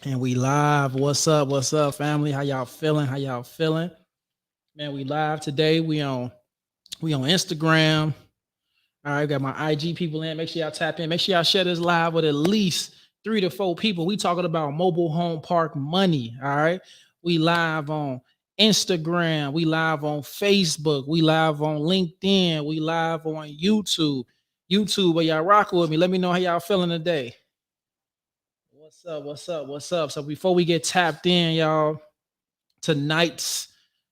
And we live. What's up? What's up, family? How y'all feeling? How y'all feeling? Man, we live today. We on Instagram. All right, got my IG people in. Make sure y'all tap in. Make sure y'all share this live with at least 3 to 4 people. We talking about mobile home park money. All right. We live on Instagram. We live on Facebook. We live on LinkedIn. We live on YouTube. YouTube, where y'all rocking with me. Let me know how y'all feeling today. What's up? What's up? What's up? So before we get tapped in, y'all, tonight's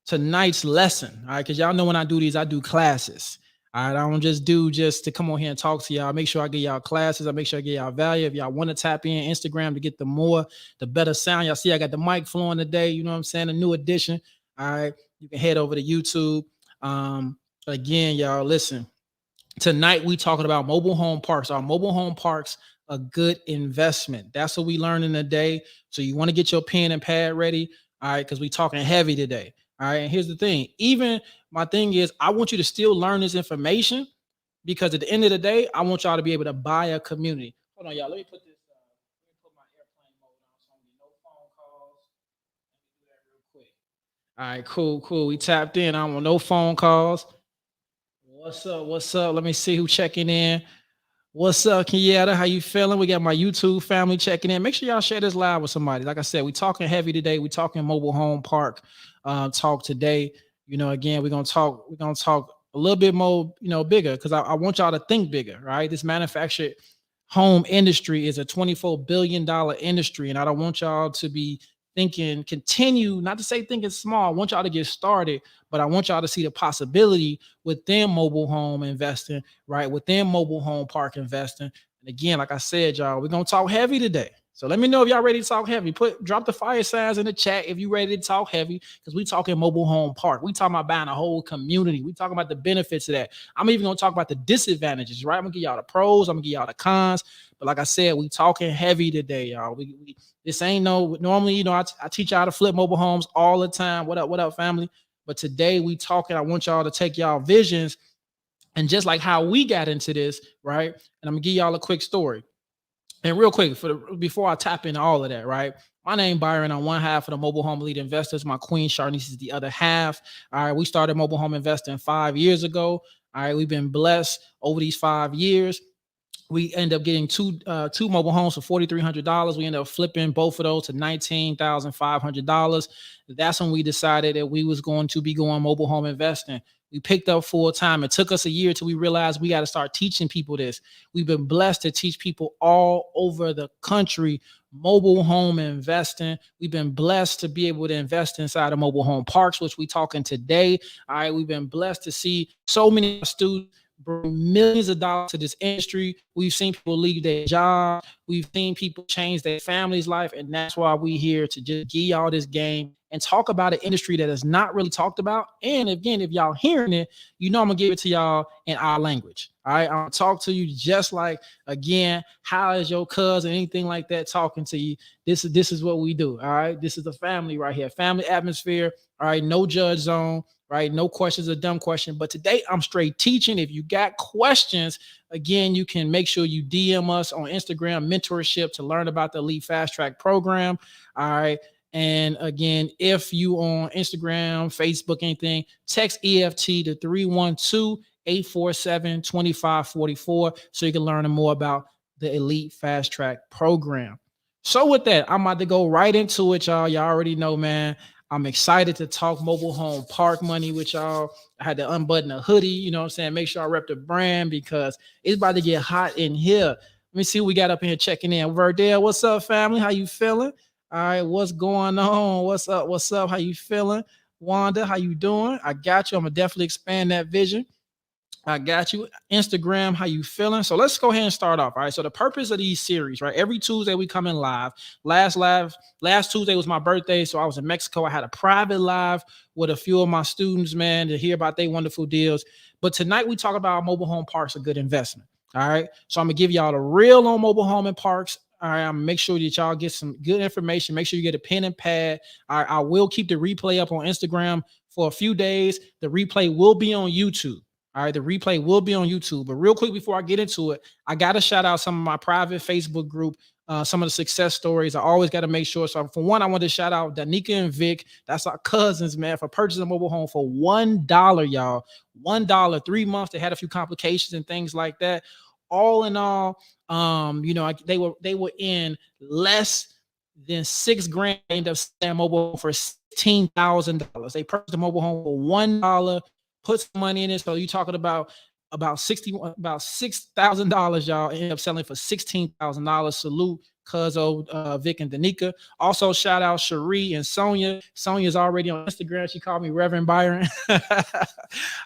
tonight's lesson. All right, because y'all know when I do these, I do classes. All right, I don't just do just to come on here and talk to y'all. I make sure I get y'all classes. I make sure I get y'all value. If y'all want to tap in Instagram to get the better sound. Y'all see, I got the mic flowing today. You know what I'm saying? A new edition. All right, you can head over to YouTube. Again, y'all, listen. Tonight we talking about mobile home parks. Are mobile home parks a good investment? That's what we learning today. So you want to get your pen and pad ready, all right? Because we talking heavy today, all right? And here's the thing: even my thing is, I want you to still learn this information because at the end of the day, I want y'all to be able to buy a community. Hold on, y'all. Let me put this. Let me put my airplane mode on so I don't get no phone calls. Let me do that real quick. All right, cool, cool. We tapped in. I don't want no phone calls. What's up? What's up? Let me see who checking in. What's up, Kenyatta? How you feeling? We got my YouTube family checking in. Make sure y'all share this live with somebody. Like I said, we talking heavy today. We talking mobile home park talk today. You know, again, we're gonna talk a little bit more, bigger because I want y'all to think bigger, right? This manufactured home industry is a $24 billion industry, and I don't want y'all to be thinking, continue, not to say thinking small. I want y'all to get started, but I want y'all to see the possibility within mobile home investing, right? Within mobile home park investing. And again, like I said, y'all, we're gonna talk heavy today. So let me know if y'all ready to talk heavy. Drop the fire signs in the chat if you ready to talk heavy, because we talking mobile home park. We talking about buying a whole community. We talking about the benefits of that. I'm even gonna talk about the disadvantages, right? I'm gonna give y'all the pros. I'm gonna give y'all the cons. But like I said, we talking heavy today, y'all. We this ain't no normally, I teach y'all how to flip mobile homes all the time. What up, family? But today we talking. I want y'all to take y'all visions and just like how we got into this, right? And I'm gonna give y'all a quick story. And real quick, before I tap into all of that, right? My name Byron. I'm one half of the mobile home lead investors. My queen Sharnice is the other half. All right, we started mobile home investing 5 years ago. All right, we've been blessed over these 5 years. We end up getting two mobile homes for $4,300. We ended up flipping both of those to $19,500. That's when we decided that we was going to be going mobile home investing. We picked up full time. It took us a year till we realized we got to start teaching people this. We've been blessed to teach people all over the country mobile home investing. We've been blessed to be able to invest inside of mobile home parks, which we talking today. All right, we've been blessed to see so many students bring millions of dollars to this industry. We've seen people leave their jobs. We've seen people change their family's life. And that's why we here to just give y'all this game and talk about an industry that is not really talked about. And again, if y'all hearing it, I'm going to give it to y'all in our language. All right. I'm going to talk to you just like, again, how is your cousin, anything like that talking to you? This is what we do. All right. This is the family right here. Family atmosphere. All right. No judge zone. Right? No questions, a dumb question. But today I'm straight teaching. If you got questions, again, you can make sure you DM us on Instagram mentorship to learn about the Elite Fast Track program. All right. And again, if you on Instagram, Facebook, anything, text EFT to 312-847-2544 so you can learn more about the Elite Fast Track program. So with that, I'm about to go right into it, y'all. Y'all already know, man. I'm excited to talk mobile home park money with y'all. I had to unbutton a hoodie, you know what I'm saying? Make sure I rep the brand because it's about to get hot in here. Let me see what we got up in here checking in. Verdell, what's up, family? How you feeling? All right, what's going on? What's up? What's up? How you feeling? Wanda, how you doing? I got you. I'm gonna definitely expand that vision. I got you. Instagram, how you feeling? So let's go ahead and start off. All right. So the purpose of these series, right? Every Tuesday we come in live. Last Tuesday was my birthday, so I was in Mexico. I had a private live with a few of my students, man, to hear about their wonderful deals. But tonight we talk about mobile home parks, a good investment. All right. So I'm gonna give y'all the real on mobile home and parks. All right, I'm gonna make sure that y'all get some good information. Make sure you get a pen and pad. All right, I will keep the replay up on Instagram for a few days. The replay will be on YouTube. All right, the replay will be on YouTube. But real quick before I get into it, I got to shout out some of my private Facebook group some of the success stories. I always got to make sure. So for one, I want to shout out Danica and Vic. That's our cousins, man, for purchasing a mobile home for $1, y'all. $1, 3 months. They had a few complications and things like that. All in all, they were in less than 6 grand. They ended up selling mobile home for $16,000. They purchased a mobile home for $1, put some money in it. So you talking about $6,000, y'all. End up selling for $16,000. Salute Cuzzo, Vic, and Danica. Also, shout out Cherie and Sonia. Sonia's already on Instagram. She called me Reverend Byron. All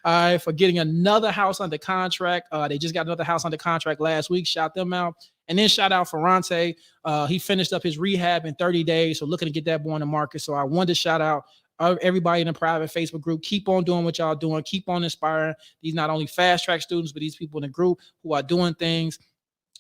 right, for getting another house under contract. They just got another house under contract last week. Shout them out. And then shout out Ferrante. He finished up his rehab in 30 days. So looking to get that boy in the market. So I wanted to shout out everybody in the private Facebook group. Keep on doing what y'all doing. Keep on inspiring these not only fast track students, but these people in the group who are doing things.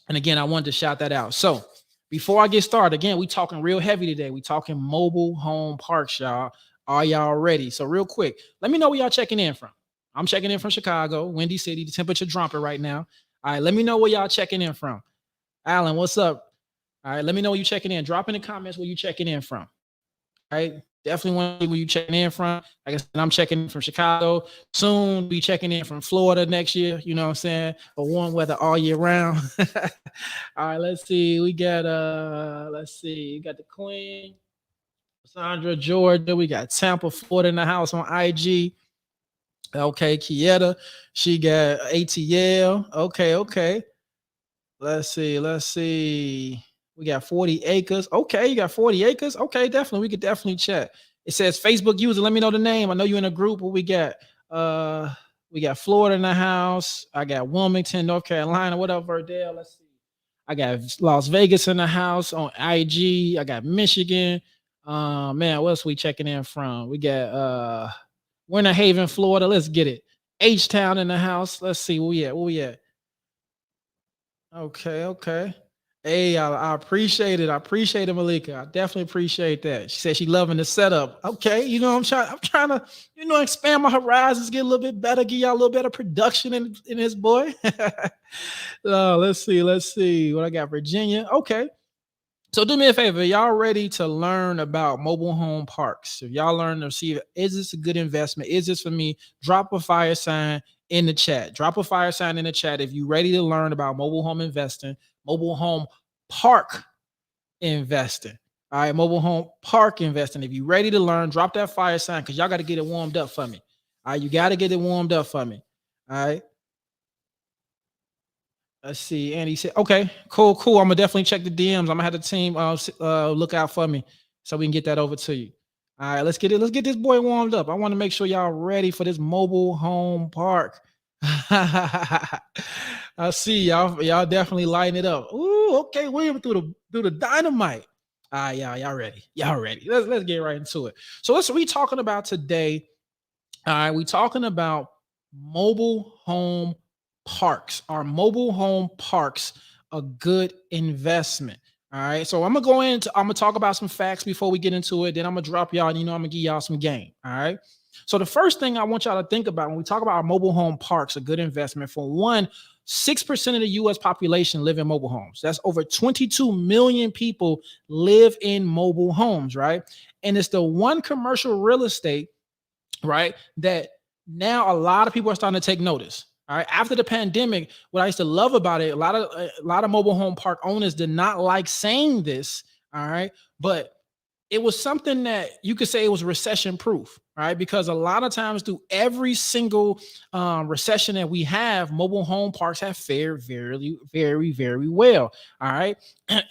And again, I wanted to shout that out. So before I get started, again, we talking real heavy today. We talking mobile home parks, y'all. Are y'all ready? So real quick, let me know where y'all checking in from. I'm checking in from Chicago, Windy City. The temperature dropping right now. All right, let me know where y'all checking in from. Alan, what's up? All right, let me know where you checking in. Drop in the comments where you checking in from. All right, definitely want to see where you checking in from. Like I said, I'm checking in from Chicago. Soon be checking in from Florida next year. You know what I'm saying? For warm weather all year round. All right, let's see. We got we got the Queen, Sandra, Georgia. We got Tampa, Florida in the house on IG. Okay, Kieta, she got ATL. Okay. Let's see. We got 40 acres. Okay, you got 40 acres. Okay, definitely. We could definitely chat. It says Facebook user. Let me know the name. I know you're in a group. What we got? We got Florida in the house. I got Wilmington, North Carolina. What up, Verdale? Let's see. I got Las Vegas in the house on IG. I got Michigan. Man, what else we checking in from? We got Winter Haven, Florida. Let's get it. H-Town in the house. Let's see. Where we at? Okay. Hey, I appreciate it. I appreciate it, Malika. I definitely appreciate that. She said she loving the setup. Okay, I'm trying to, expand my horizons, get a little bit better, give y'all a little better production in this boy. Let's see. What I got, Virginia. Okay. So do me a favor, y'all ready to learn about mobile home parks? If y'all learn to see, is this a good investment? Is this for me? Drop a fire sign in the chat. Drop a fire sign in the chat if you're ready to learn about mobile home investing, mobile home park investing. All right, mobile home park investing. If you're ready to learn, drop that fire sign because y'all got to get it warmed up for me. All right, you got to get it warmed up for me. All right. Let's see. And he said, okay, cool. I'm gonna definitely check the DMs. I'm gonna have the team look out for me so we can get that over to you. All right, let's get this boy warmed up. I want to make sure y'all ready for this mobile home park. I see y'all definitely lighting it up. Ooh, okay, William through the dynamite. All right, y'all ready. Let's get right into it. So what we talking about today. All right, we talking about mobile home parks. Are mobile home parks a good investment? All right. So I'm gonna talk about some facts before we get into it. Then I'm gonna drop y'all, I'm gonna give y'all some game. All right. So the first thing I want y'all to think about when we talk about mobile home parks, a good investment, for one, 6% of the US population live in mobile homes. That's over 22 million people live in mobile homes, right? And it's the one commercial real estate, right, that now a lot of people are starting to take notice. All right. After the pandemic, what I used to love about it, a lot of mobile home park owners did not like saying this. All right. But it was something that you could say it was recession proof, right? Because a lot of times through every single recession that we have, mobile home parks have fared very, very, very well. All right.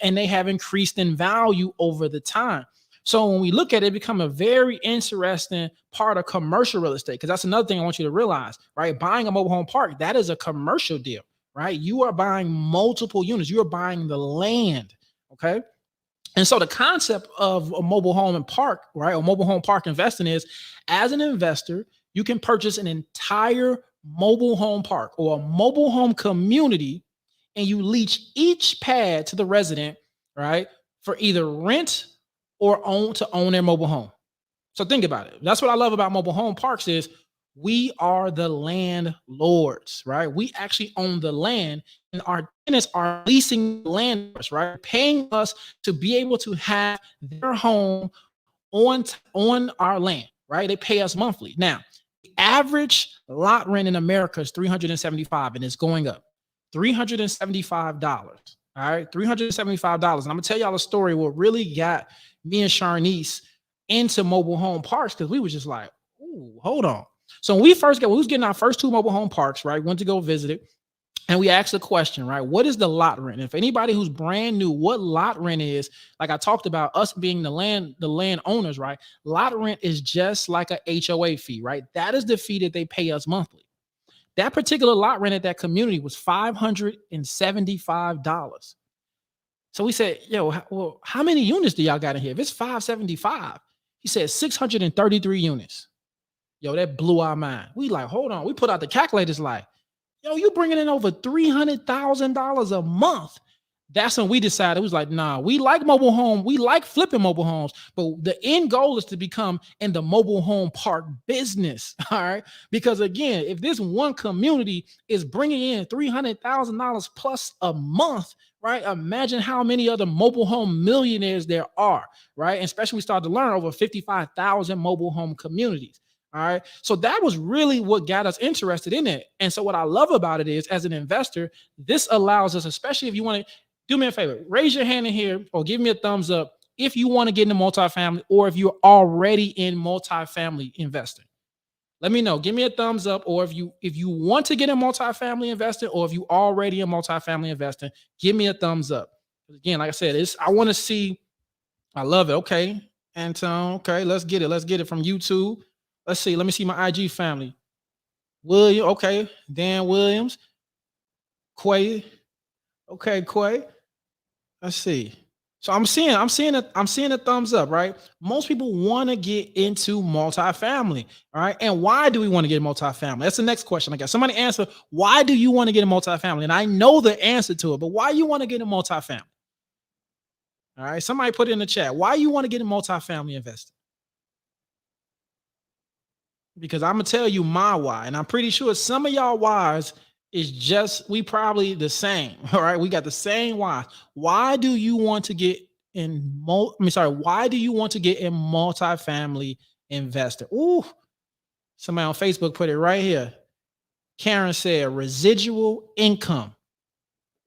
And they have increased in value over the time. So when we look at it, become a very interesting part of commercial real estate, because that's another thing I want you to realize, right? Buying a mobile home park, that is a commercial deal, right? You are buying multiple units. You are buying the land, okay? And so the concept of a mobile home and park, right, or mobile home park investing is, as an investor, you can purchase an entire mobile home park or a mobile home community, and you lease each pad to the resident, right, for either rent or own their mobile home. So think about it. That's what I love about mobile home parks is we are the landlords, right? We actually own the land, and our tenants are leasing land, right? Paying us to be able to have their home on our land, right? They pay us monthly. Now, the average lot rent in America is 375 and it's going up. $375. All right, $375. And I'm gonna tell y'all a story what really got me and Sharnice into mobile home parks because we was just like, ooh, hold on. So when we was getting our first two mobile home parks, right? Went to go visit it. And we asked the question, right? What is the lot rent? If anybody who's brand new, what lot rent is, like I talked about us being the land owners, right? Lot rent is just like a HOA fee, right? That is the fee that they pay us monthly. That particular lot rent at that community was $575. So we said, yo, well, how many units do y'all got in here? If it's 575, he said 633 units. Yo, that blew our mind. We like, hold on. We put out the calculators like, yo, you bringing in over $300,000 a month. That's when we decided, it was like, nah, we like mobile home. We like flipping mobile homes, but the end goal is to become in the mobile home park business. All right. Because again, if this one community is bringing in $300,000 plus a month, right? Imagine how many other mobile home millionaires there are, right? And especially we started to learn over 55,000 mobile home communities. All right. So that was really what got us interested in it. And so what I love about it is, as an investor, this allows us, especially if you want to do me a favor, raise your hand in here or give me a thumbs up if you want to get into multifamily or if you're already in multifamily investing. Let me know. Give me a thumbs up, or if you want to get in multifamily investing, or if you already in multifamily investing, give me a thumbs up. Again, like I said, I want to see. I love it. Okay, Anton. Okay, let's get it. Let's get it from YouTube. Let's see. Let me see my IG family. William. Okay, Dan Williams. Quay. Okay, Quay. Let's see. So I'm seeing a thumbs up, right? Most people want to get into multifamily, all right? And why do we want to get multifamily? That's the next question I got. Somebody answer, why do you want to get in multifamily? And I know the answer to it, but why you want to get in multifamily? All right, somebody put it in the chat. Why you want to get in multifamily investing? Because I'm gonna tell you my why, and I'm pretty sure some of y'all whys is just we probably the same. All right, we got the same why. Why do you want to get in? Why do you want to get in multifamily investor? Ooh, somebody on Facebook put it right here. Karen said residual income.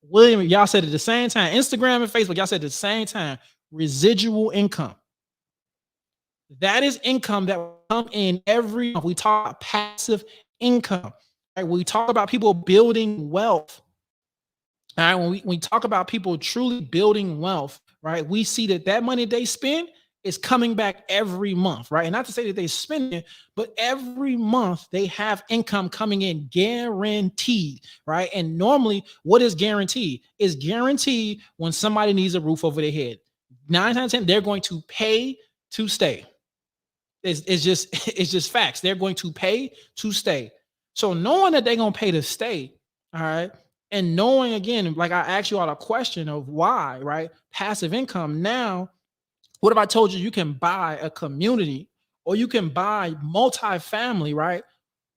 William, y'all said it at the same time. Instagram and Facebook, y'all said at the same time. Residual income. That is income that will come in every month. We talk about passive income. Right? We talk about people building wealth. All right, when we talk about people truly building wealth, right? We see that money they spend is coming back every month, right? And not to say that they spend it, but every month they have income coming in guaranteed, right? And normally, what is guaranteed? Is guaranteed when somebody needs a roof over their head. 9 times 10, they're going to pay to stay. It's just facts. They're going to pay to stay. So knowing that they're going to pay to stay, all right, and knowing, again, like I asked you all a question of why, right? Passive income. Now, what if I told you can buy a community or you can buy multifamily, right,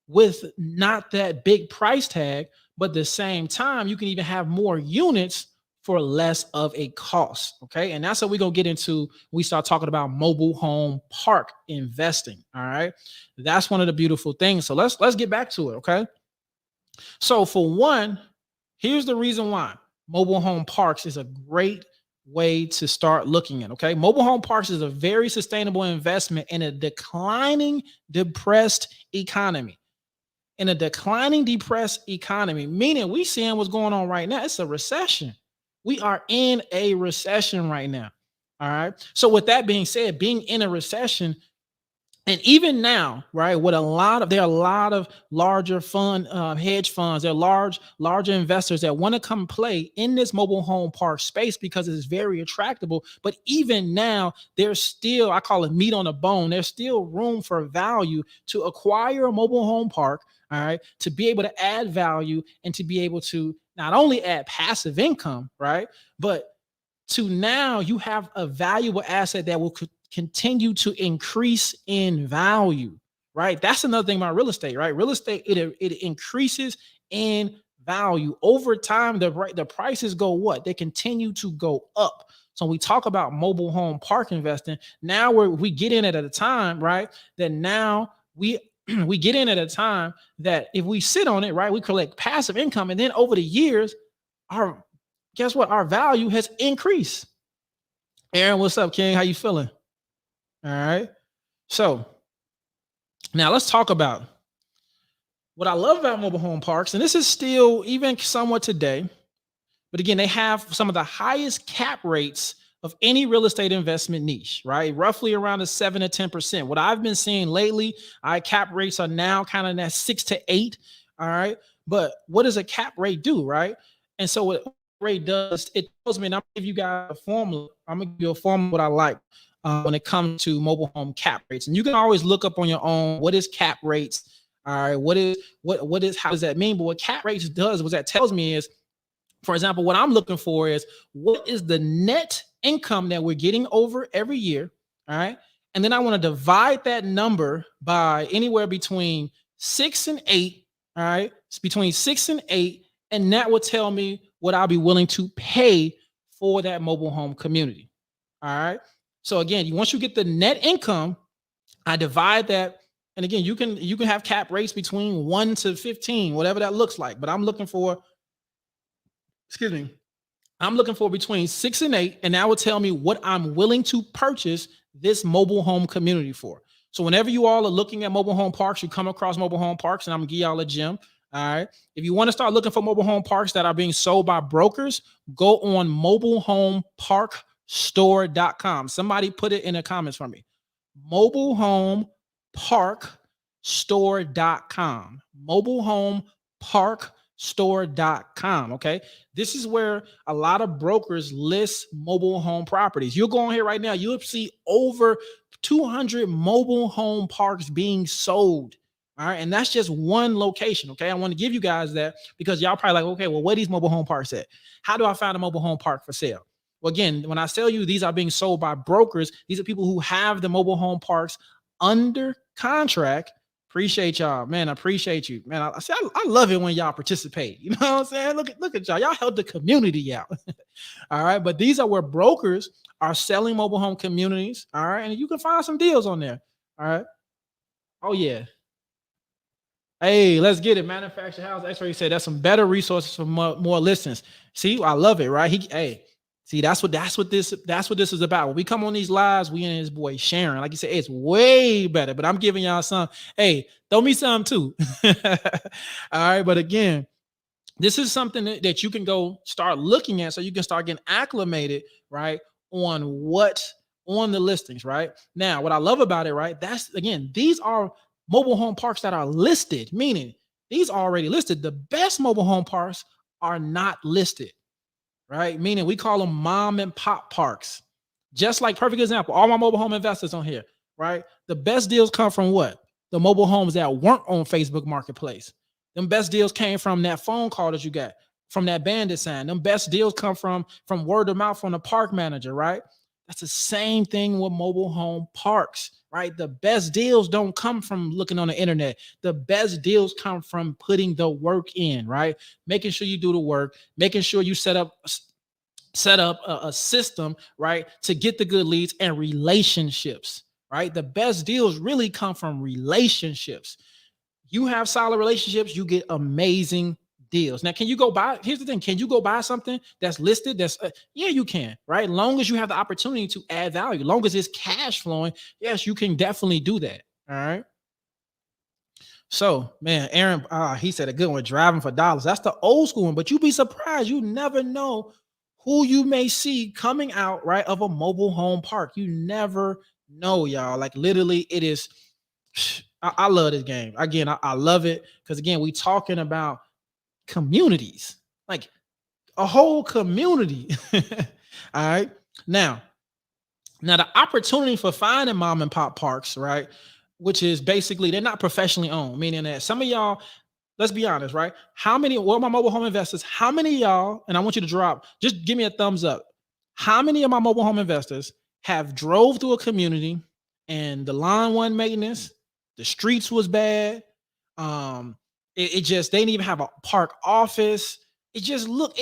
with not that big price tag, but at the same time, you can even have more units for less of a cost. Okay. And that's what we're going to get into. We start talking about mobile home park investing. All right. That's one of the beautiful things. So let's get back to it. Okay. So for one, here's the reason why mobile home parks is a great way to start looking at. Okay. Mobile home parks is a very sustainable investment in a declining, depressed economy. In a declining, depressed economy, meaning we seeing what's going on right now. It's a recession. We are in a recession right now. All right. So with that being said, being in a recession, and even now, right, with there are a lot of larger hedge funds, there are larger investors that want to come play in this mobile home park space because it's very attractable. But even now, there's still, I call it meat on the bone. There's still room for value to acquire a mobile home park, all right, to be able to add value and to be able to not only add passive income, right, but to now you have a valuable asset that will continue to increase in value, right? That's another thing about real estate, right? Real estate, it increases in value over time. The prices go what? They continue to go up. So we talk about mobile home park investing. Now we get in it at a time, right? That now we get in at a time that if we sit on it, right, we collect passive income, and then over the years, our guess what? Our value has increased. Aaron, what's up, King? How you feeling? All right. So now let's talk about what I love about mobile home parks, and this is still even somewhat today. But again, they have some of the highest cap rates of any real estate investment niche, right? Roughly around a 7 to 10%. What I've been seeing lately, cap rates are now kind of in that 6 to 8. All right. But what does a cap rate do, right? And so what rate does, it tells me, and I'm gonna give you guys a formula. I'm gonna give you a formula what I like when it comes to mobile home cap rates. And you can always look up on your own what is cap rates. All right, how does that mean? But what cap rates does, what that tells me is, for example, what I'm looking for is what is the net income that we're getting over every year. All right. And then I want to divide that number by anywhere between 6 and 8. All right. It's between 6 and 8. And that will tell me what I'll be willing to pay for that mobile home community. All right. So again, once you get the net income, I divide that. And again, you can have cap rates between 1 to 15, whatever that looks like. But I'm looking for between 6 and 8, and that will tell me what I'm willing to purchase this mobile home community for. So whenever you all are looking at mobile home parks, you come across mobile home parks, and I'm gonna give y'all a gem. All right. If you want to start looking for mobile home parks that are being sold by brokers, go on mobilehomeparkstore.com. Somebody put it in the comments for me. Mobilehomeparkstore.com. Mobilehomeparkstore.com. Okay. This is where a lot of brokers list mobile home properties. You'll go on here right now, you'll see over 200 mobile home parks being sold. All right. And that's just one location. Okay. I want to give you guys that because y'all probably like, okay, well, where are these mobile home parks at? How do I find a mobile home park for sale? Well, again, when I tell you these are being sold by brokers, these are people who have the mobile home parks under contract. Appreciate y'all, man. I appreciate you, man. I love it when y'all participate. You know what I'm saying? Look at y'all. Y'all help the community out. All right. But these are where brokers are selling mobile home communities. All right. And you can find some deals on there. All right. Oh, yeah. Hey, let's get it. Manufactured house X-ray said that's some better resources for more listings. See, I love it, right? See, that's what this is about. When we come on these lives, we and his boy sharing. Like you said, it's way better. But I'm giving y'all some. Hey, throw me some too. All right, but again, this is something that you can go start looking at, so you can start getting acclimated, right, on the listings, right? Now, what I love about it, right? That's again, these are mobile home parks that are listed, meaning these are already listed. The best mobile home parks are not listed. Right? Meaning we call them mom and pop parks. Just like, perfect example, all my mobile home investors on here, right? The best deals come from what? The mobile homes that weren't on Facebook Marketplace. Them best deals came from that phone call that you got, from that bandit sign. Them best deals come from word of mouth from the park manager, right? That's the same thing with mobile home parks, right? The best deals don't come from looking on the internet. The best deals come from putting the work in, right? Making sure you do the work, making sure you set up a system, right, to get the good leads and relationships, right? The best deals really come from relationships. You have solid relationships, you get amazing deals. Now, can you go buy? Here's the thing: can you go buy something that's listed? Yeah, you can, right? Long as you have the opportunity to add value, long as it's cash flowing, yes, you can definitely do that. All right. So, man, Aaron, he said a good one: driving for dollars. That's the old school one, but you'd be surprised. You never know who you may see coming out, right, of a mobile home park. You never know, y'all. Like, literally, it is. I love this game. Again, I love it because, again, we talking about communities, like a whole community. All right. Now the opportunity for finding mom and pop parks, right, which is basically they're not professionally owned, meaning that some of y'all, let's be honest, right? How many, well, my mobile home investors, how many of y'all, and I want you to drop, just give me a thumbs up. How many of my mobile home investors have drove through a community and the lawn wasn't maintenance, the streets was bad, It just they didn't even have a park office. It just looked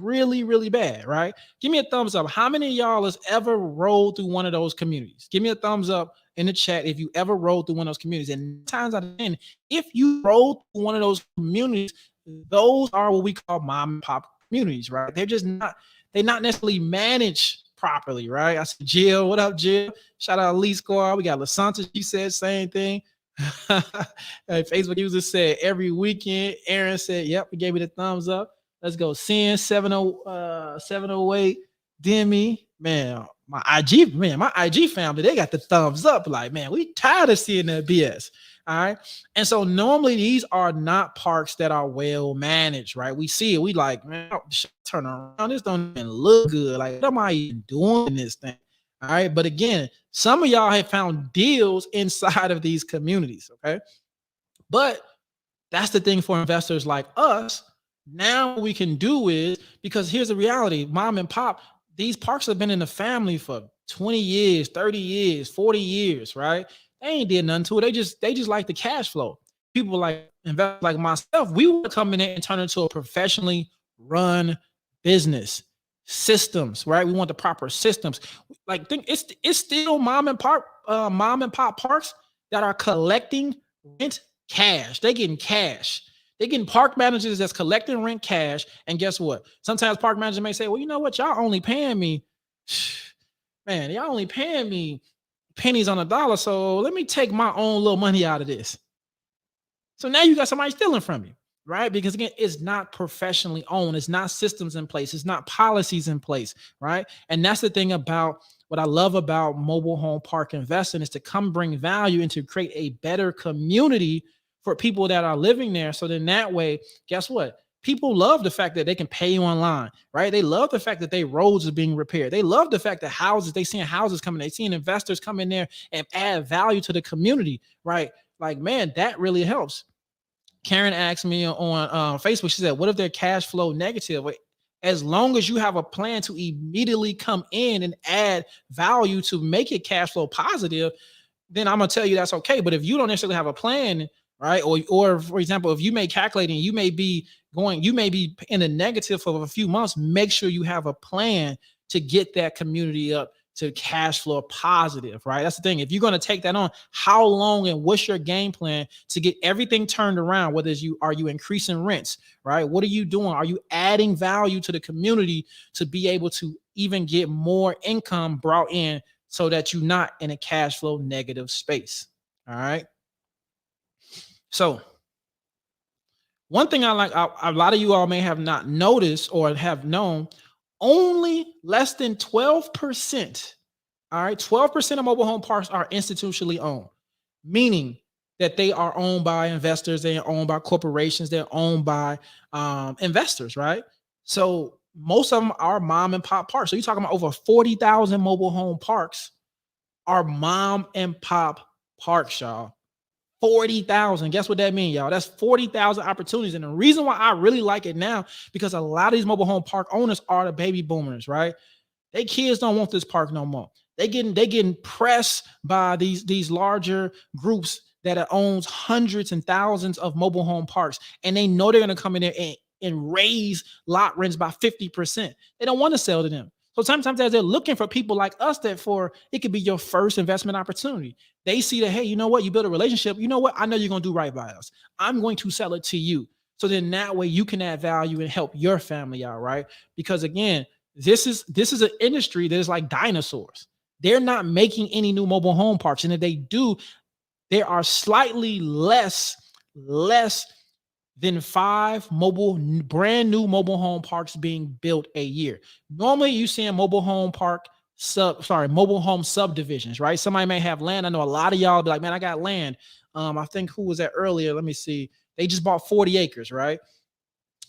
really, really bad, right? Give me a thumbs up. How many of y'all has ever rolled through one of those communities? Give me a thumbs up in the chat if you ever rolled through one of those communities. And times out of 10, if you roll through one of those communities, those are what we call mom and pop communities, right? They're not necessarily managed properly, right? I see Jill. What up, Jill? Shout out Elite Squad. We got LaSanta. She said same thing. Facebook user said every weekend. Aaron said, yep, he gave me the thumbs up. Let's go. Sin 708. Demi, man, my IG family, they got the thumbs up. Like, man, we tired of seeing that BS. All right. And so normally these are not parks that are well managed, right? We see it. We like, man, turn around. This don't even look good. Like, what am I even doing this thing? All right. But again, some of y'all have found deals inside of these communities. Okay. But that's the thing for investors like us. Now what we can do is, because here's the reality, mom and pop, these parks have been in the family for 20 years, 30 years, 40 years, right? They ain't did nothing to it. They just like the cash flow. People like investors like myself, we want to come in there and turn it into a professionally run business. Systems, right? We want the proper systems. Like, think it's still mom and pop parks that are collecting rent cash. They getting cash. They getting park managers that's collecting rent cash. And guess what? Sometimes park managers may say, well, you know what? Y'all only paying me, man, y'all only paying me pennies on a dollar. So let me take my own little money out of this. So now you got somebody stealing from you, right? Because again, it's not professionally owned. It's not systems in place. It's not policies in place, right? And that's the thing about what I love about mobile home park investing is to come bring value and to create a better community for people that are living there. So then that way, guess what? People love the fact that they can pay you online, right? They love the fact that their roads are being repaired. They love the fact that they seeing houses coming, they seeing investors come in there and add value to the community, right? Like, man, that really helps. Karen asked me on Facebook, she said, what if they're cash flow negative? As long as you have a plan to immediately come in and add value to make it cash flow positive, then I'm going to tell you that's okay. But if you don't necessarily have a plan, right? Or for example, if you may calculate and you may be in a negative for a few months, make sure you have a plan to get that community up to cash flow positive, right? That's the thing. If you're going to take that on, how long and what's your game plan to get everything turned around? Whether are you increasing rents, right? What are you doing? Are you adding value to the community to be able to even get more income brought in so that you're not in a cash flow negative space? All right. So one thing I like, a lot of you all may have not noticed or have known, only less than 12%, all right, 12% of mobile home parks are institutionally owned, meaning that they are owned by investors, they are owned by corporations, they're owned by investors, right? So most of them are mom and pop parks. So you're talking about over 40,000 mobile home parks are mom and pop parks, y'all. 40,000. Guess what that means, y'all? That's 40,000 opportunities. And the reason why I really like it now, because a lot of these mobile home park owners are the baby boomers, right? They kids don't want this park no more. They getting pressed by these larger groups that owns hundreds and thousands of mobile home parks. And they know they're going to come in there and raise lot rents by 50%. They don't want to sell to them. So sometimes they're looking for people like us that it could be your first investment opportunity. They see that, hey, you know what? You build a relationship. You know what? I know you're going to do right by us. I'm going to sell it to you. So then that way you can add value and help your family out, right? Because again, this is an industry that is like dinosaurs. They're not making any new mobile home parks. And if they do, there are slightly less than 5 brand new mobile home parks being built a year. Normally you see a mobile home subdivisions, right? Somebody may have land. I know a lot of y'all be like, man, I got land. I think who was that earlier? Let me see. They just bought 40 acres, right?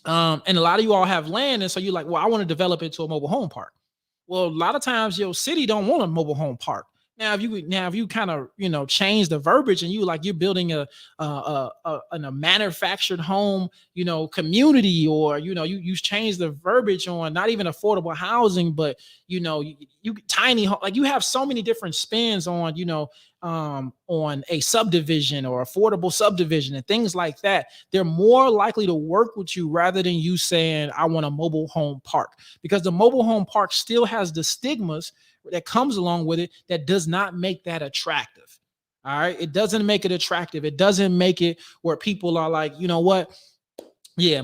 And a lot of you all have land. And so you're like, well, I want to develop it to a mobile home park. Well, a lot of times your city don't want a mobile home park. Now, if you kind of, change the verbiage and you're building a manufactured home, community, or, you change the verbiage on not even affordable housing, but, you tiny home, like you have so many different spins on, on a subdivision or affordable subdivision and things like that, they're more likely to work with you rather than you saying, I want a mobile home park, because the mobile home park still has the stigmas that comes along with it that does not make that attractive. All right. It doesn't make it attractive. It doesn't make it where people are like, you know what? Yeah,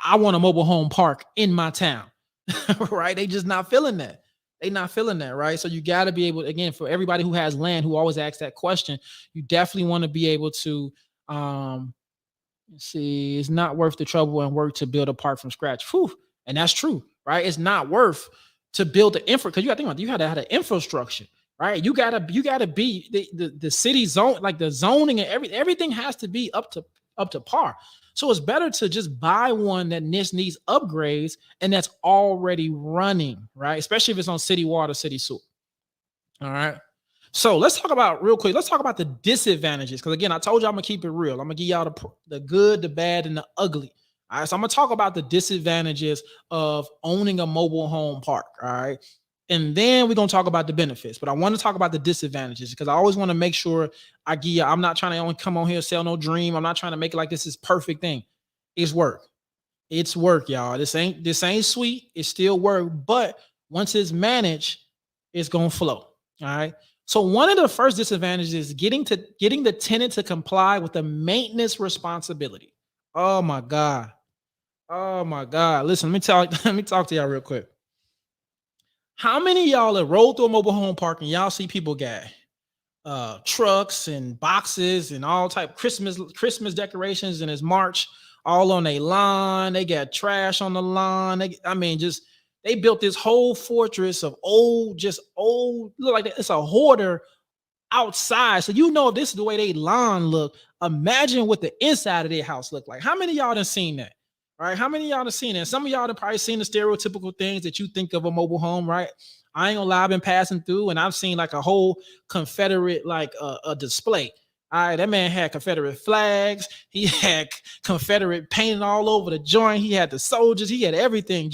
I want a mobile home park in my town. Right? They just not feeling that. They not feeling that, right? So you got to be able, again, for everybody who has land, who always asks that question, you definitely want to be able to see, it's not worth the trouble and work to build a park from scratch. Whew. And that's true, right? It's not worth to build the infra, because you got to think about it, you got to have the infrastructure, right? You gotta be the city zone, like the zoning and everything has to be up to par. So it's better to just buy one that needs upgrades and that's already running, right? Especially if it's on city water, city sewer. All right. So let's talk about real quick. Let's talk about the disadvantages. Because again, I told you I'm gonna keep it real. I'm gonna give y'all the good, the bad, and the ugly. All right. So I'm gonna talk about the disadvantages of owning a mobile home park. All right. And then we're gonna talk about the benefits. But I want to talk about the disadvantages because I always want to make sure I give you, I'm not trying to only come on here and sell no dream. I'm not trying to make it like this is perfect thing. It's work. It's work, y'all. This ain't sweet. It's still work. But once it's managed, it's gonna flow. All right. So one of the first disadvantages is getting the tenant to comply with the maintenance responsibility. Oh my God. Oh my God. Listen, let me talk to y'all real quick. How many of y'all have rolled through a mobile home park and y'all see people got trucks and boxes and all type Christmas decorations, and it's March all on a lawn. They got trash on the lawn. They built this whole fortress of old, look like it's a hoarder outside. So you know if this is the way they lawn look, imagine what the inside of their house look like. How many of y'all done seen that? All right. How many of y'all have seen that? Some of y'all have probably seen the stereotypical things that you think of a mobile home, right? I ain't gonna lie, I've been passing through and I've seen like a whole Confederate a display. All right, that man had Confederate flags. He had Confederate painting all over the joint. He had the soldiers. He had everything.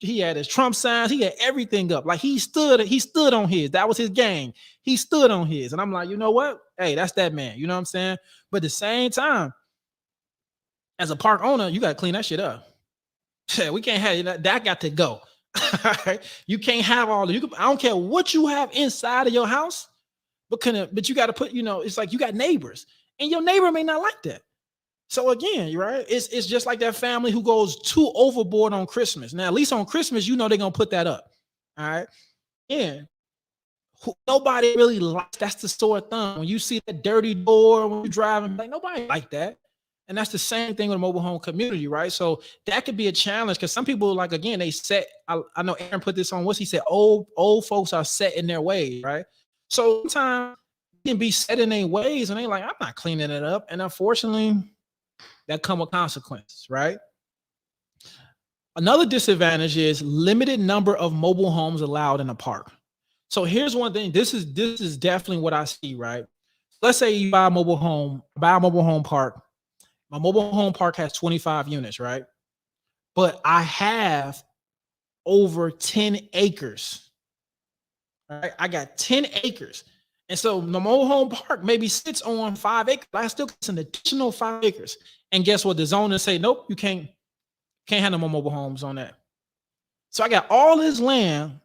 He had his Trump signs. He had everything up. Like he stood on his. That was his gang. He stood on his. And I'm like, you know what? Hey, that's that man. You know what I'm saying? But at the same time, as a park owner, you got to clean that shit up. We can't have that. Got to go. You can't have all the. I don't care what you have inside of your house, but you got to put. It's like you got neighbors, and your neighbor may not like that. So again, right? It's just like that family who goes too overboard on Christmas. Now, at least on Christmas, they're gonna put that up. All right. Yeah. Nobody really likes. That's the sore thumb. When you see that dirty door when you're driving, like nobody like that. And that's the same thing with a mobile home community, right? So that could be a challenge because some people, like again, they set. I know Aaron put this on. He said? Old folks are set in their ways, right? So sometimes you can be set in their ways, and they like, I'm not cleaning it up. And unfortunately, that come with consequences, right? Another disadvantage is limited number of mobile homes allowed in a park. So here's one thing. This is definitely what I see, right? Let's say you buy a mobile home park. My mobile home park has 25 units, right? But I have over 10 acres. Right? I got 10 acres. And so the mobile home park maybe sits on 5 acres. I still get an additional 5 acres. And guess what? The zoner say, nope, you can't have no more mobile homes on that. So I got all this land,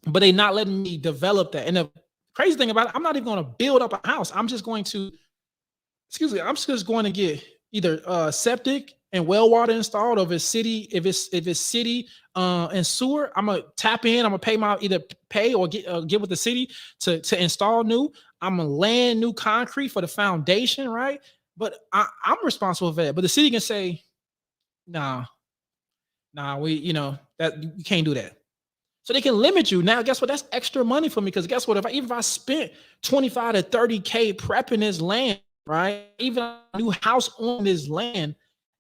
but they not letting me develop that. And the crazy thing about it, I'm not even going to build up a house. I'm just going to get either septic and well water installed, or if it's city and sewer, I'm gonna tap in. I'm gonna either pay or get with the city to install new. I'm gonna land new concrete for the foundation, right? But I'm responsible for that. But the city can say, nah, that you can't do that. So they can limit you. Now, guess what? That's extra money for me because guess what? If I spent 25 to 30K prepping this land, right? Even a new house on this land,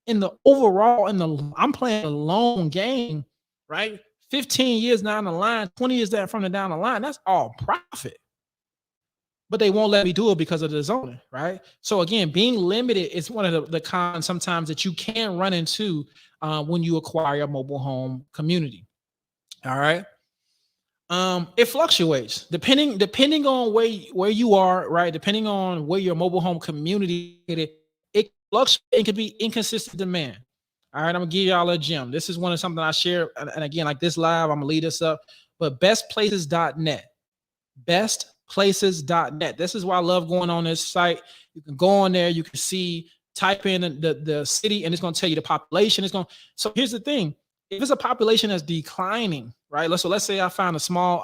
I'm playing a long game, right? 15 years down the line, 20 years down the line, that's all profit. But they won't let me do it because of the zoning, right? So again, being limited is one of the cons sometimes that you can run into when you acquire a mobile home community. All right. It fluctuates depending on where you are, right? Depending on where your mobile home community is, it fluctuates. It could be inconsistent demand. All right, I'm gonna give y'all a gem. This is one of something I share, and again, like this live, I'm gonna lead us up. But bestplaces.net, bestplaces.net. This is why I love going on this site. You can go on there, you can see, type in the city, and it's gonna tell you the population. So here's the thing. If it's a population that's declining, right? Let's say I found a small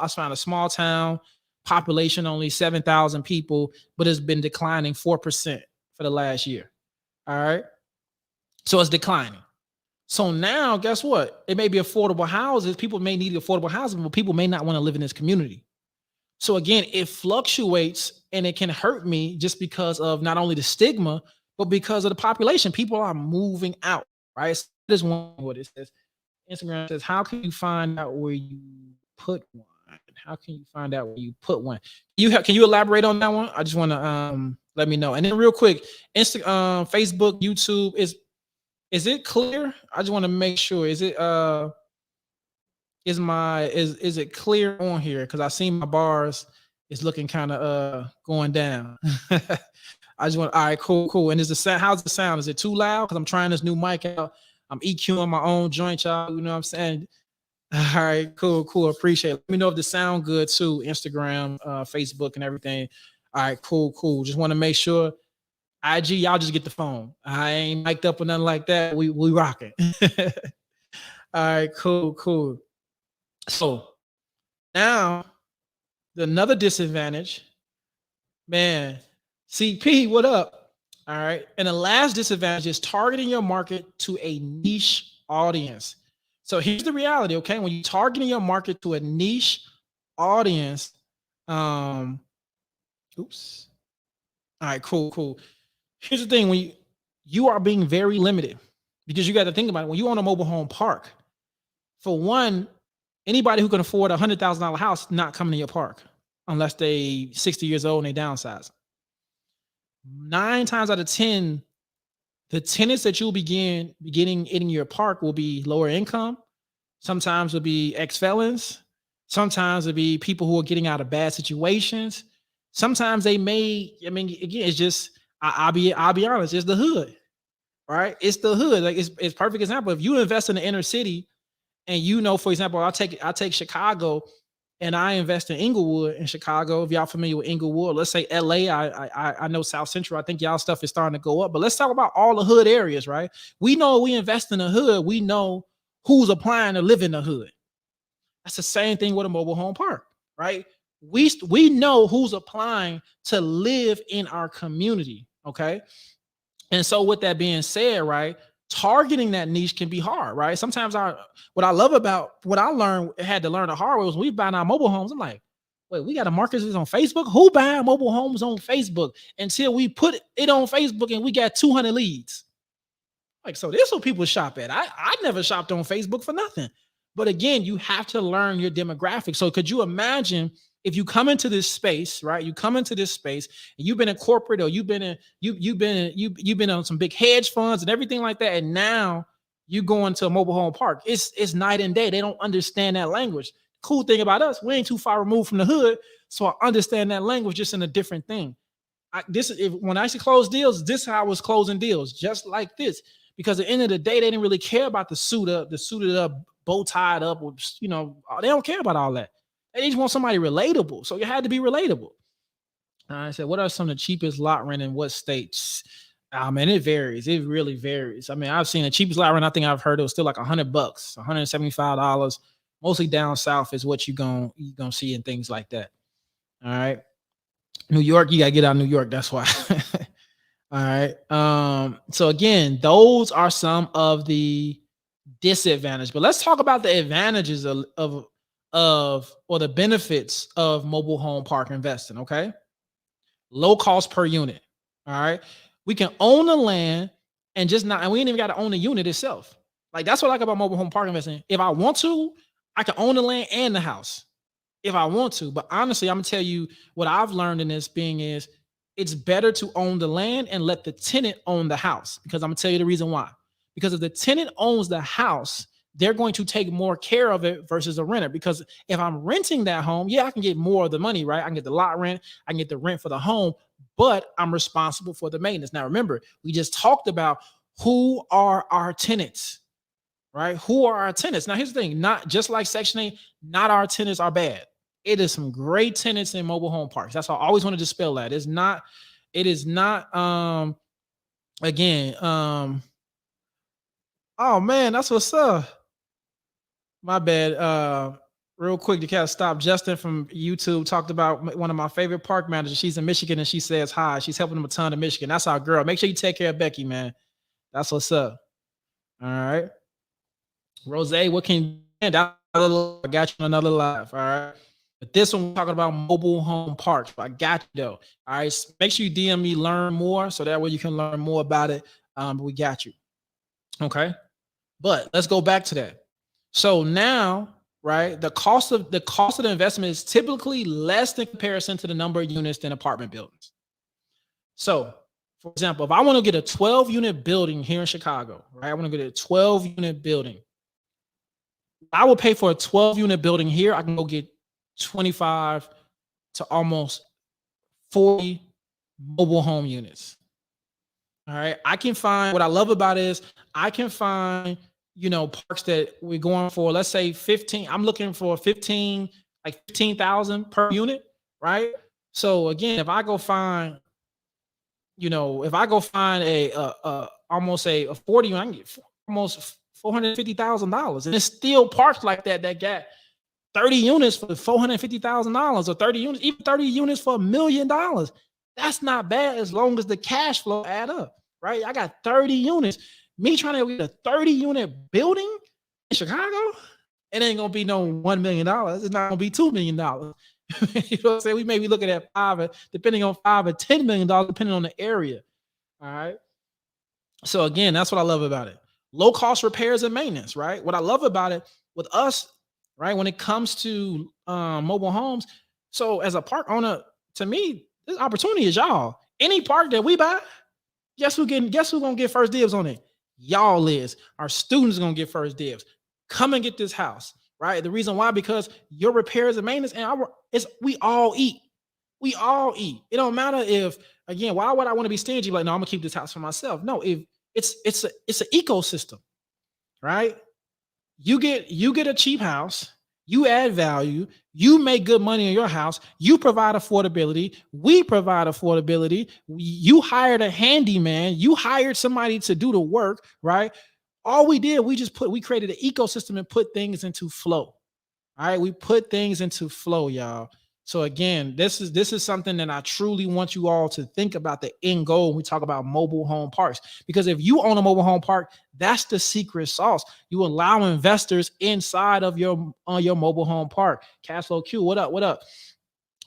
town, population only 7,000 people, but it's been declining 4% for the last year. All right. So it's declining. So now guess what? It may be affordable houses. People may need affordable housing, but people may not want to live in this community. So again, it fluctuates and it can hurt me just because of not only the stigma, but because of the population. People are moving out, right? So that is one what it says. Instagram says, how can you find out where you put one? How can you find out where you put one? Can you elaborate on that one? I just want to let me know. And then real quick, Facebook, YouTube, is it clear? I just want to make sure. Is it is it clear on here? Because I see my bars is looking kind of going down. I just want, all right, cool. And is the sound, how's the sound? Is it too loud? Because I'm trying this new mic out. I'm EQing my own joint, y'all. You know what I'm saying? All right, cool. Appreciate it. Let me know if the sound good too. Instagram, Facebook, and everything. All right, cool. Just want to make sure. IG, y'all just get the phone. I ain't mic'd up or nothing like that. We rocking. All right, cool. So now another disadvantage, man. CP, what up? All right. And the last disadvantage is targeting your market to a niche audience. So here's the reality, okay? When you're targeting your market to a niche audience, All right, cool. Here's the thing, when you are being very limited, because you got to think about it. When you own a mobile home park, for one, anybody who can afford $100,000 house not coming to your park unless they 60 years old and they downsize. 9 times out of 10, the tenants that you'll begin getting in your park will be lower income. Sometimes it'll be ex-felons. Sometimes it'll be people who are getting out of bad situations. Sometimes they may, again, it's just, I'll be honest, it's the hood, right? It's the hood. Like it's perfect example. If you invest in the inner city and for example, I'll take Chicago and I invest in Inglewood in Chicago. If y'all familiar with Inglewood, let's say LA, I know South Central. I think y'all stuff is starting to go up, but let's talk about all the hood areas, right? We know we invest in the hood. We know who's applying to live in the hood. That's the same thing with a mobile home park, right? We know who's applying to live in our community, okay? And so with that being said, right, targeting that niche can be hard, right? Sometimes what I love about what I had to learn the hard way was we buying our mobile homes. I'm like, wait, we got to market this on Facebook? Who buying mobile homes on Facebook? Until we put it on Facebook and we got 200 leads. Like, so this is what people shop at. I never shopped on Facebook for nothing. But again, you have to learn your demographic. So could you imagine if you come into this space, right? You come into this space and you've been in corporate or you've been on some big hedge funds and everything like that. And now you go into a mobile home park. It's night and day. They don't understand that language. Cool thing about us, we ain't too far removed from the hood. So I understand that language just in a different thing. When I used to close deals, this is how I was closing deals, just like this. Because at the end of the day, they didn't really care about the suited up, bow tied up, they don't care about all that. They just want somebody relatable. So you had to be relatable. I said, what are some of the cheapest lot rent in what states? Man, it varies. It really varies. I mean, I've seen the cheapest lot rent. I think I've heard it was still like $100, $175. Mostly down south is what you're gonna see and things like that. All right. New York, you gotta get out of New York. That's why. All right. So again, those are some of the disadvantages. But let's talk about the advantages of or the benefits of mobile home park investing. Okay. Low cost per unit. All right. We can own the land and we ain't even got to own the unit itself. Like that's what I like about mobile home park investing. If I want to, I can own the land and the house if I want to. But honestly, I'm gonna tell you what I've learned in this being is it's better to own the land and let the tenant own the house, because I'm gonna tell you the reason why. Because if the tenant owns the house, they're going to take more care of it versus a renter. Because if I'm renting that home, yeah, I can get more of the money, right? I can get the lot rent, I can get the rent for the home, but I'm responsible for the maintenance. Now, remember, we just talked about who are our tenants, right? Who are our tenants? Now, here's the thing, not just like Section 8, not our tenants are bad. It is some great tenants in mobile home parks. That's why I always want to dispel that. It is not, again, oh man, that's what's up. My bad. Real quick to kind of stop. Justin from YouTube talked about one of my favorite park managers. She's in Michigan and she says hi. She's helping them a ton in Michigan. That's our girl. Make sure you take care of Becky, man. That's what's up. All right. Rose, what can I got you on another live? All right. But this one, we're talking about mobile home parks. I got you though. All right. So make sure you DM me, learn more, so that way you can learn more about it. We got you. Okay. But let's go back to that. So now, right, the cost of the investment is typically less in comparison to the number of units than apartment buildings. So, for example, if I want to get a 12-unit building here in Chicago, right, I want to get a 12-unit building. I will pay for a 12-unit building here. I can go get 25 to almost 40 mobile home units. All right. I can find, what I love about it is I can find, parks that we're going for, let's say 15. I'm looking for 15, like 15,000 per unit. Right. So again, if I go find, almost a 40, I can get almost $450,000. And it's still parks like that got 30 units for $450,000 or 30 units, even 30 units for $1 million. That's not bad as long as the cash flow add up, right? I got 30 units. Me trying to get a 30-unit building in Chicago, it ain't gonna be no $1 million. It's not gonna be $2 million. You know what I'm saying? We may be looking at $5 or $10 million, depending on the area. All right. So again, that's what I love about it. Low cost repairs and maintenance, right? What I love about it with us, right, when it comes to mobile homes. So as a park owner, to me, this opportunity is y'all. Any park that we buy, guess who gonna get first dibs on it? Y'all is. Our students gonna get first dibs. Come and get this house, right? The reason why, because your repairs and maintenance and we all eat. We all eat. It don't matter if, again, why would I want to be stingy? Like, no, I'm gonna keep this house for myself. No, if it's an ecosystem, right? You get a cheap house, you add value, you make good money in your house, you provide affordability, we provide affordability, you hired a handyman, you hired somebody to do the work, right? All we did, we created an ecosystem and put things into flow. All right, we put things into flow, y'all. So again, this is something that I truly want you all to think about, the end goal when we talk about mobile home parks. Because if you own a mobile home park, that's the secret sauce. You allow investors inside of your mobile home park. Cashflow Q, what up? What up?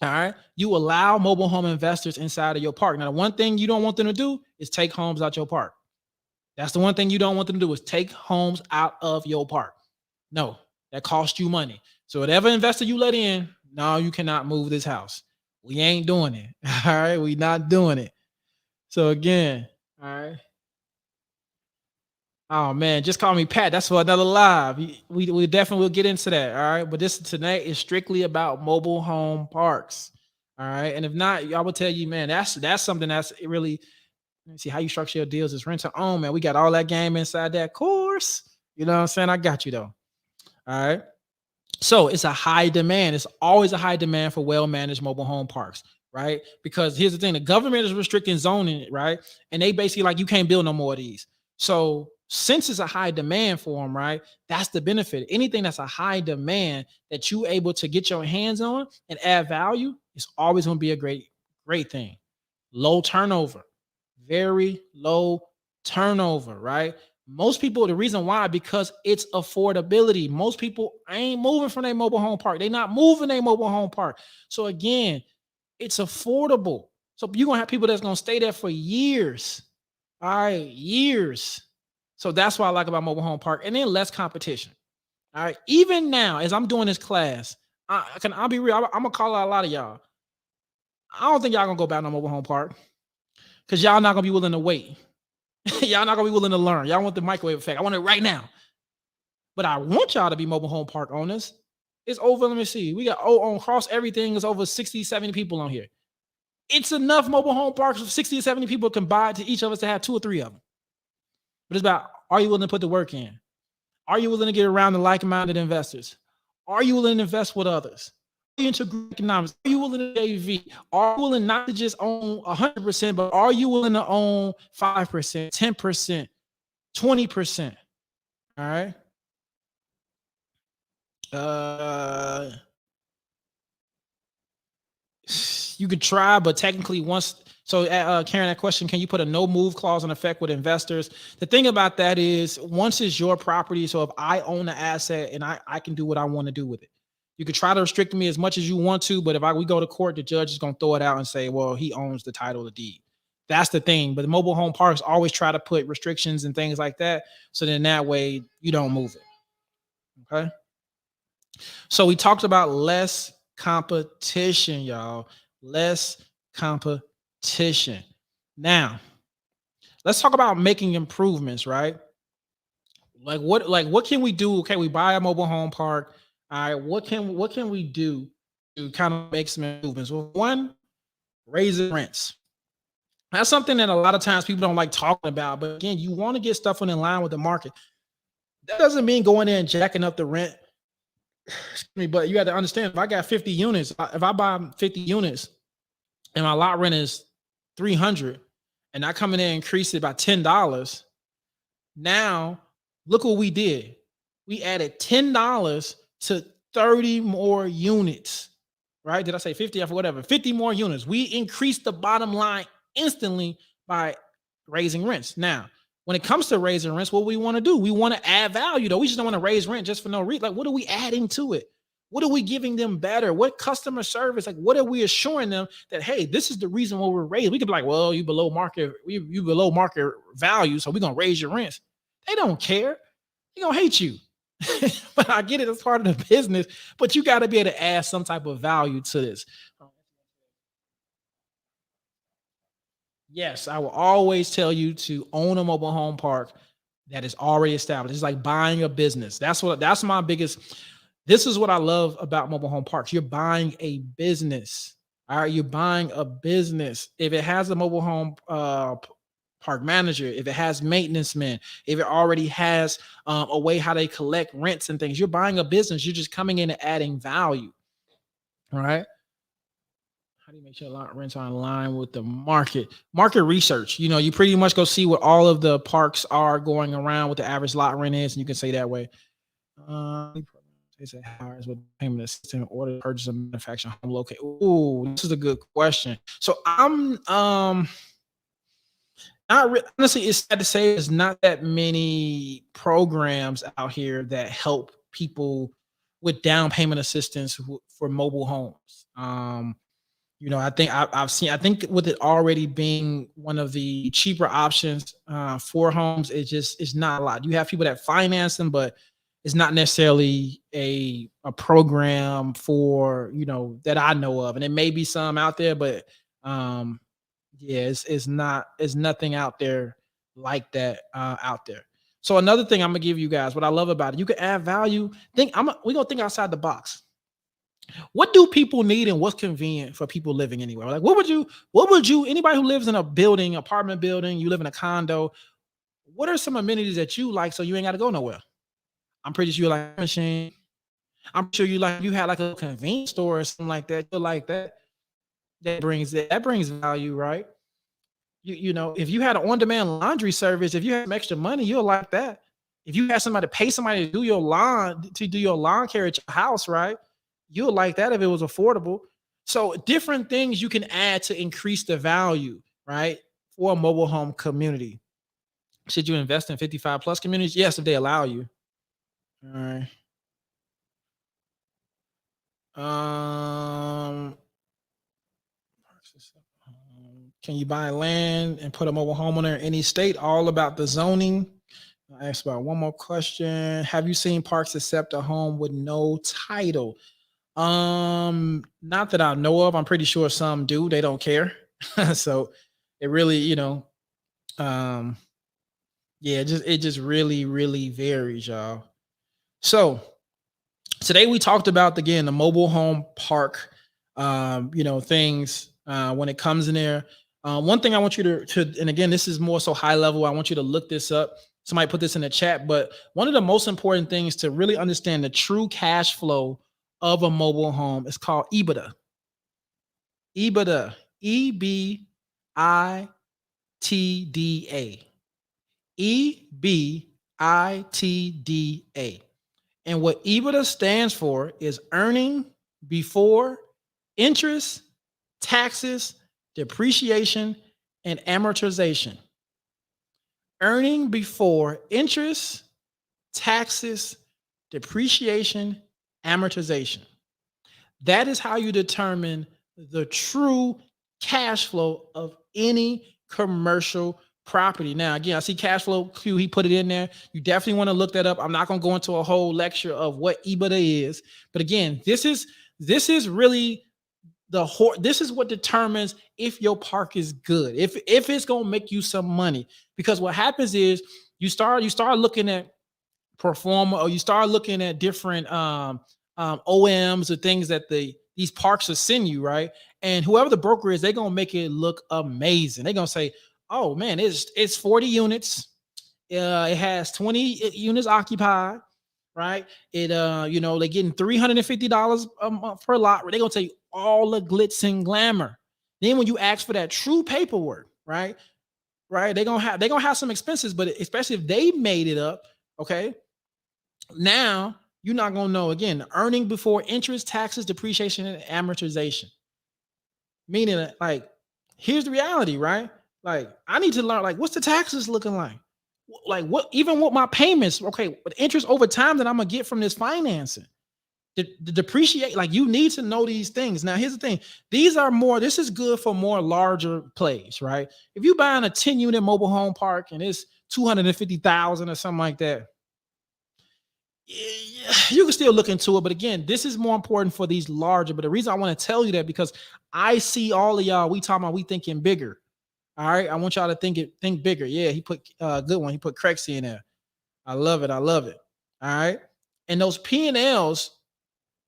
All right. You allow mobile home investors inside of your park. Now, the one thing you don't want them to do is take homes out your park. That's the one thing you don't want them to do, is take homes out of your park. No, that costs you money. So whatever investor you let in, no, you cannot move this house. We ain't doing it. All right. We not doing it. So again, all right. Oh man, just call me Pat. That's for another live. We definitely will get into that. All right. But this tonight is strictly about mobile home parks. All right. And if not, I will tell you, man, that's something that's really, let me see how you structure your deals is rent to own, man. We got all that game inside that course. You know what I'm saying? I got you though. All right. So it's a high demand. It's always a high demand for well-managed mobile home parks, right? Because here's the thing, the government is restricting zoning, right? And they basically like, you can't build no more of these. So since it's a high demand for them, right? That's the benefit. Anything that's a high demand that you able to get your hands on and add value, is always going to be a great thing. Low turnover, very low turnover, right? Most people, the reason why, because it's affordability. Most people ain't moving from their mobile home park. They're not moving their mobile home park. So again, it's affordable. So you're going to have people that's going to stay there for years. All right, years. So that's what I like about mobile home park. And then less competition. All right. Even now, as I'm doing this class, I'll be real. I'm going to call out a lot of y'all. I don't think y'all going to go back to no mobile home park, because y'all not going to be willing to wait. Y'all not gonna be willing to learn. Y'all want the microwave effect. I want it right now. but I want y'all to be mobile home park owners. It's over. Let me see. We got on across everything is over 60, 70 people on here. It's enough mobile home parks with 60 or 70 people combined to each of us to have 2 or 3 of them. But it's about, are you willing to put the work in? Are you willing to get around the like-minded investors? Are you willing to invest with others? Are you into economics? Are you willing to AV? Are you willing not to just own 100%, but are you willing to own 5%, 10%, 20%? All right. You could try, but technically once, so Karen, that question, can you put a no move clause in effect with investors? The thing about that is once it's your property, so if I own the asset and I can do what I want to do with it, you could try to restrict me as much as you want to, but if we go to court, the judge is going to throw it out and say, well, he owns the title of the deed. That's the thing. But the mobile home parks always try to put restrictions and things like that. So then that way you don't move it. Okay. So we talked about less competition, y'all. Less competition. Now, let's talk about making improvements, right? Like what can we do? Okay, we buy a mobile home park. All right, what can we do to kind of make some improvements? Well, one, raising rents. That's something that a lot of times people don't like talking about. But again, you want to get stuff in line with the market. That doesn't mean going in and jacking up the rent. But you got to understand, if I got 50 units, if I buy 50 units and my lot rent is 300 and I come in there and increase it by $10, now look what we did. We added $10 to 30 more units, right? Did I say 50 or whatever? 50 more units. We increased the bottom line instantly by raising rents. Now, when it comes to raising rents, what we want to do, we want to add value though. We just don't want to raise rent just for no reason. Like, what are we adding to it? What are we giving them better? What customer service? Like, what are we assuring them that, hey, this is the reason why we're raising? We could be like, well, you below market, you below market value, so we're gonna raise your rents. They don't care. They're gonna hate you. But I get it, it's part of the business, but you got to be able to add some type of value to this. Yes, I will always tell you to own a mobile home park that is already established. It's like buying a business. That's my biggest. This is what I love about mobile home parks. You're buying a business. All right, you're buying a business. If it has a mobile home park manager, if it has maintenance men, if it already has a way how they collect rents and things, you're buying a business. You're just coming in and adding value. All right. How do you make sure lot rents are in line with the market? Market research. You know, you pretty much go see what all of the parks are going around, what the average lot rent is, and you can say that way. They say hires with payment assistance in order to purchase a manufacturing home locate. Ooh, this is a good question. So I'm honestly, it's sad to say there's not that many programs out here that help people with down payment assistance for mobile homes. You know, I think I've seen. I think with it already being one of the cheaper options for homes, it's not a lot. You have people that finance them, but it's not necessarily a program for, you know, that I know of. And it may be some out there, but yeah, it's nothing out there like that out there. So another thing I'm gonna give you guys, what I love about it, you can add value. We're gonna think outside the box. What do people need and what's convenient for people living anywhere? Like, anybody who lives in a building, apartment building, you live in a condo, what are some amenities that you like so you ain't got to go nowhere? I'm pretty sure you like a machine. I'm sure you had like a convenience store or something like that. You like that. That brings value, right? You know, if you had an on-demand laundry service, if you had some extra money, you'll like that. If you had somebody pay somebody to do your lawn care at your house, right? You'll like that if it was affordable. So different things you can add to increase the value, right? For a mobile home community. Should you invest in 55 plus communities? Yes, if they allow you. All right. Can you buy land and put a mobile home on there in any state? All about the zoning. I asked about one more question. Have you seen parks accept a home with no title? Not that I know of. I'm pretty sure some do. They don't care. So it really, yeah, it just really, really varies, y'all. So today we talked about again the mobile home park, things when it comes in there. One thing I want you and again, this is more so high level. I want you to look this up. Somebody put this in the chat, but one of the most important things to really understand the true cash flow of a mobile home is called EBITDA. EBITDA, EBITDA, EBITDA. And what EBITDA stands for is earning before interest, taxes, depreciation, and amortization. Earning before interest, taxes, depreciation, amortization. That is how you determine the true cash flow of any commercial property. Now, again, I see cash flow Q, he put it in there. You definitely want to look that up. I'm not going to go into a whole lecture of what EBITDA is, but again, this is really this is what determines if your park is good, if it's going to make you some money. Because what happens is you start looking at performer, or you start looking at different OMs or things that these parks will send you, right? And whoever the broker is, they're gonna make it look amazing. They're gonna say, "Oh man, it's 40 units. It has 20 units occupied, right? They're getting $350 a month per lot. They're gonna tell you all the glitz and glamour. Then when you ask for that true paperwork, right, they're gonna have some expenses, but especially if they made it up, okay, now you're not gonna know again earning before interest, taxes, depreciation, and amortization. Meaning that, like, here's the reality, right? Like, I need to learn, like, what's the taxes looking like? Like, what, even what my payments, okay, with interest over time that I'm gonna get from this financing, the depreciate, like, you need to know these things. Now, here's the thing: this is good for more larger plays, right? If you buying a 10-unit mobile home park and it's 250,000 or something like that, you can still look into it. But again, this is more important for these larger. But the reason I want to tell you that, because I see all of y'all, we talking about, we thinking bigger. All right. I want y'all to think bigger. Yeah, he put a good one. He put Crexy in there. I love it. I love it. All right. And those P&Ls,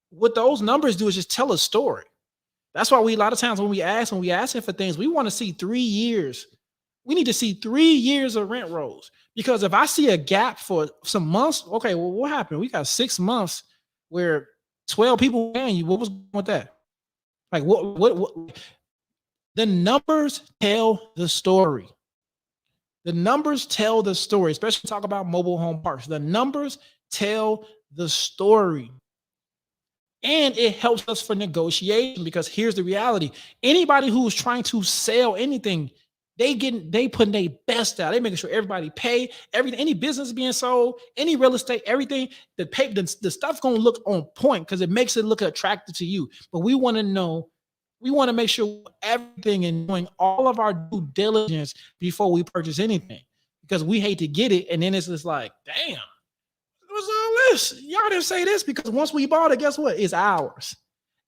what those numbers do is just tell a story. That's why a lot of times when we asking for things, we want to see 3 years. We need to see 3 years of rent rolls. Because if I see a gap for some months, okay, well, what happened? We got 6 months where 12 people paying you. What was going with that? Like, what? The numbers tell the story. The numbers tell the story, especially talk about mobile home parks. The numbers tell the story. And it helps us for negotiation, because here's the reality: anybody who's trying to sell anything, they putting their best out. They making sure everybody pay everything. Any business being sold, any real estate, everything, the stuff gonna look on point because it makes it look attractive to you. But we want to know, we want to make sure everything and doing all of our due diligence before we purchase anything, because we hate to get it and then it's just like, damn, what's all this? Y'all didn't say this, because once we bought it, guess what? It's ours.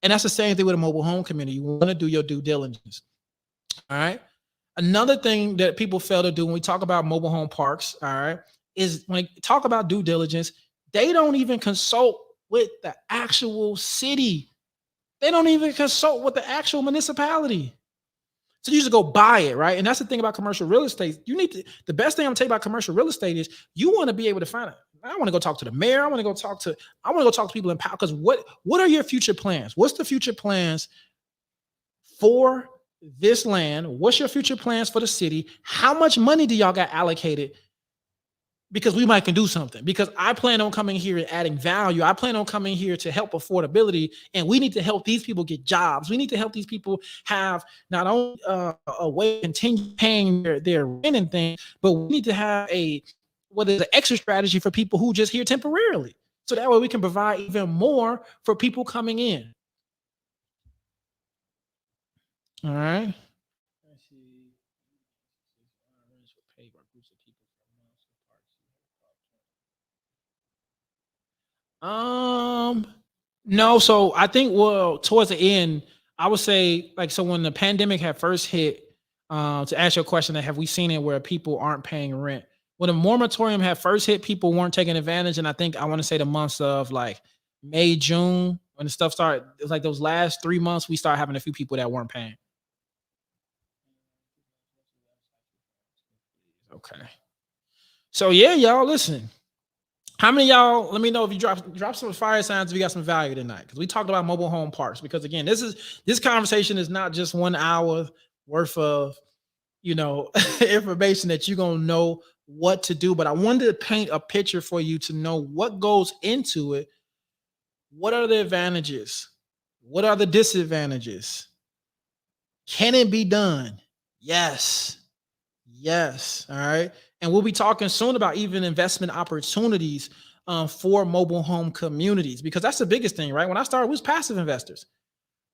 And that's the same thing with a mobile home community. You want to do your due diligence. All right. Another thing that people fail to do when we talk about mobile home parks, all right, is when they talk about due diligence, they don't even consult with the actual city. They don't even consult with the actual municipality. So you just go buy it, right? And that's the thing about commercial real estate. The best thing I'm gonna tell you about commercial real estate is you want to be able to find it. I want to go talk to the mayor. I want to go talk to people in power. Because what are your future plans? What's the future plans for this land? What's your future plans for the city? How much money do y'all got allocated? Because we might can do something. Because I plan on coming here and adding value. I plan on coming here to help affordability, and we need to help these people get jobs. We need to help these people have not only a way to continue paying their rent and things, but we need to have an extra strategy for people who just here temporarily. So that way we can provide even more for people coming in. All right. No, so I think, well, towards the end, I would say, like, so when the pandemic had first hit, to answer your question, that have we seen it where people aren't paying rent? when the moratorium had first hit, people weren't taking advantage. And I think I want to say the months of like May, June, when the stuff started, it's like those last 3 months, we started having a few people that weren't paying. Okay. So yeah, y'all listen. How many of y'all? Let me know if you drop some fire signs if you got some value tonight, because we talked about mobile home parks. Because again, this conversation is not just 1 hour worth of information that you're gonna know what to do. But I wanted to paint a picture for you to know what goes into it. What are the advantages? What are the disadvantages? Can it be done? Yes. Yes. All right. And we'll be talking soon about even investment opportunities for mobile home communities, because that's the biggest thing, right? When I started, we was passive investors.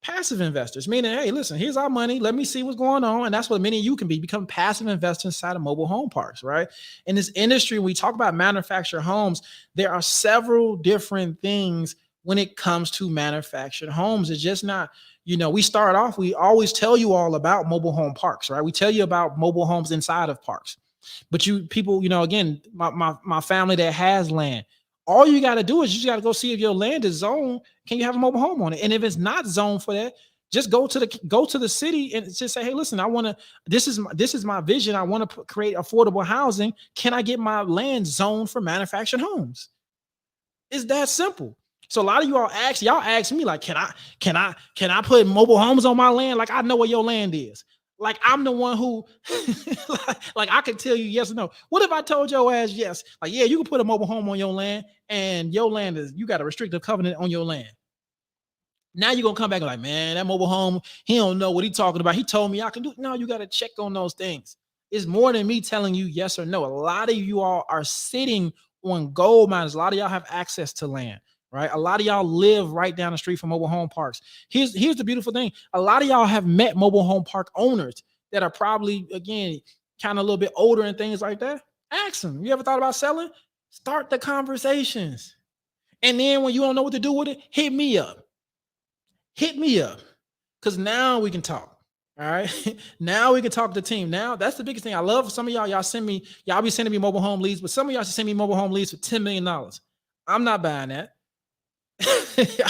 Passive investors, meaning, hey, listen, here's our money. Let me see what's going on. And that's what many of you can be, become passive investors inside of mobile home parks, right? In this industry, we talk about manufactured homes. There are several different things when it comes to manufactured homes. It's just not, we start off, we always tell you all about mobile home parks, right? We tell you about mobile homes inside of parks. But you people, again, my family that has land, all you got to do is you just got to go see if your land is zoned. Can you have a mobile home on it? And if it's not zoned for that, just go to the city and just say, hey, listen, I want to. This is my vision. I want to create affordable housing. Can I get my land zoned for manufactured homes? It's that simple. So a lot of y'all ask me like, can I put mobile homes on my land? Like, I know where your land is. Like, I'm the one who, like I can tell you yes or no. What if I told your ass yes? Like, yeah, you can put a mobile home on your land, and your land you got a restrictive covenant on your land. Now you're gonna come back and like, man, that mobile home, he don't know what he's talking about. He told me I can do it. No, you got to check on those things. It's more than me telling you yes or no. A lot of you all are sitting on gold mines. A lot of y'all have access to land, right? A lot of y'all live right down the street from mobile home parks. Here's the beautiful thing. A lot of y'all have met mobile home park owners that are probably, again, kind of a little bit older and things like that. Ask them, you ever thought about selling? Start the conversations. And then when you don't know what to do with it, hit me up. Hit me up, because now we can talk. All right. Now we can talk to the team. Now that's the biggest thing. I love some of y'all be sending me mobile home leads, but some of y'all should send me mobile home leads for $10 million. I'm not buying that.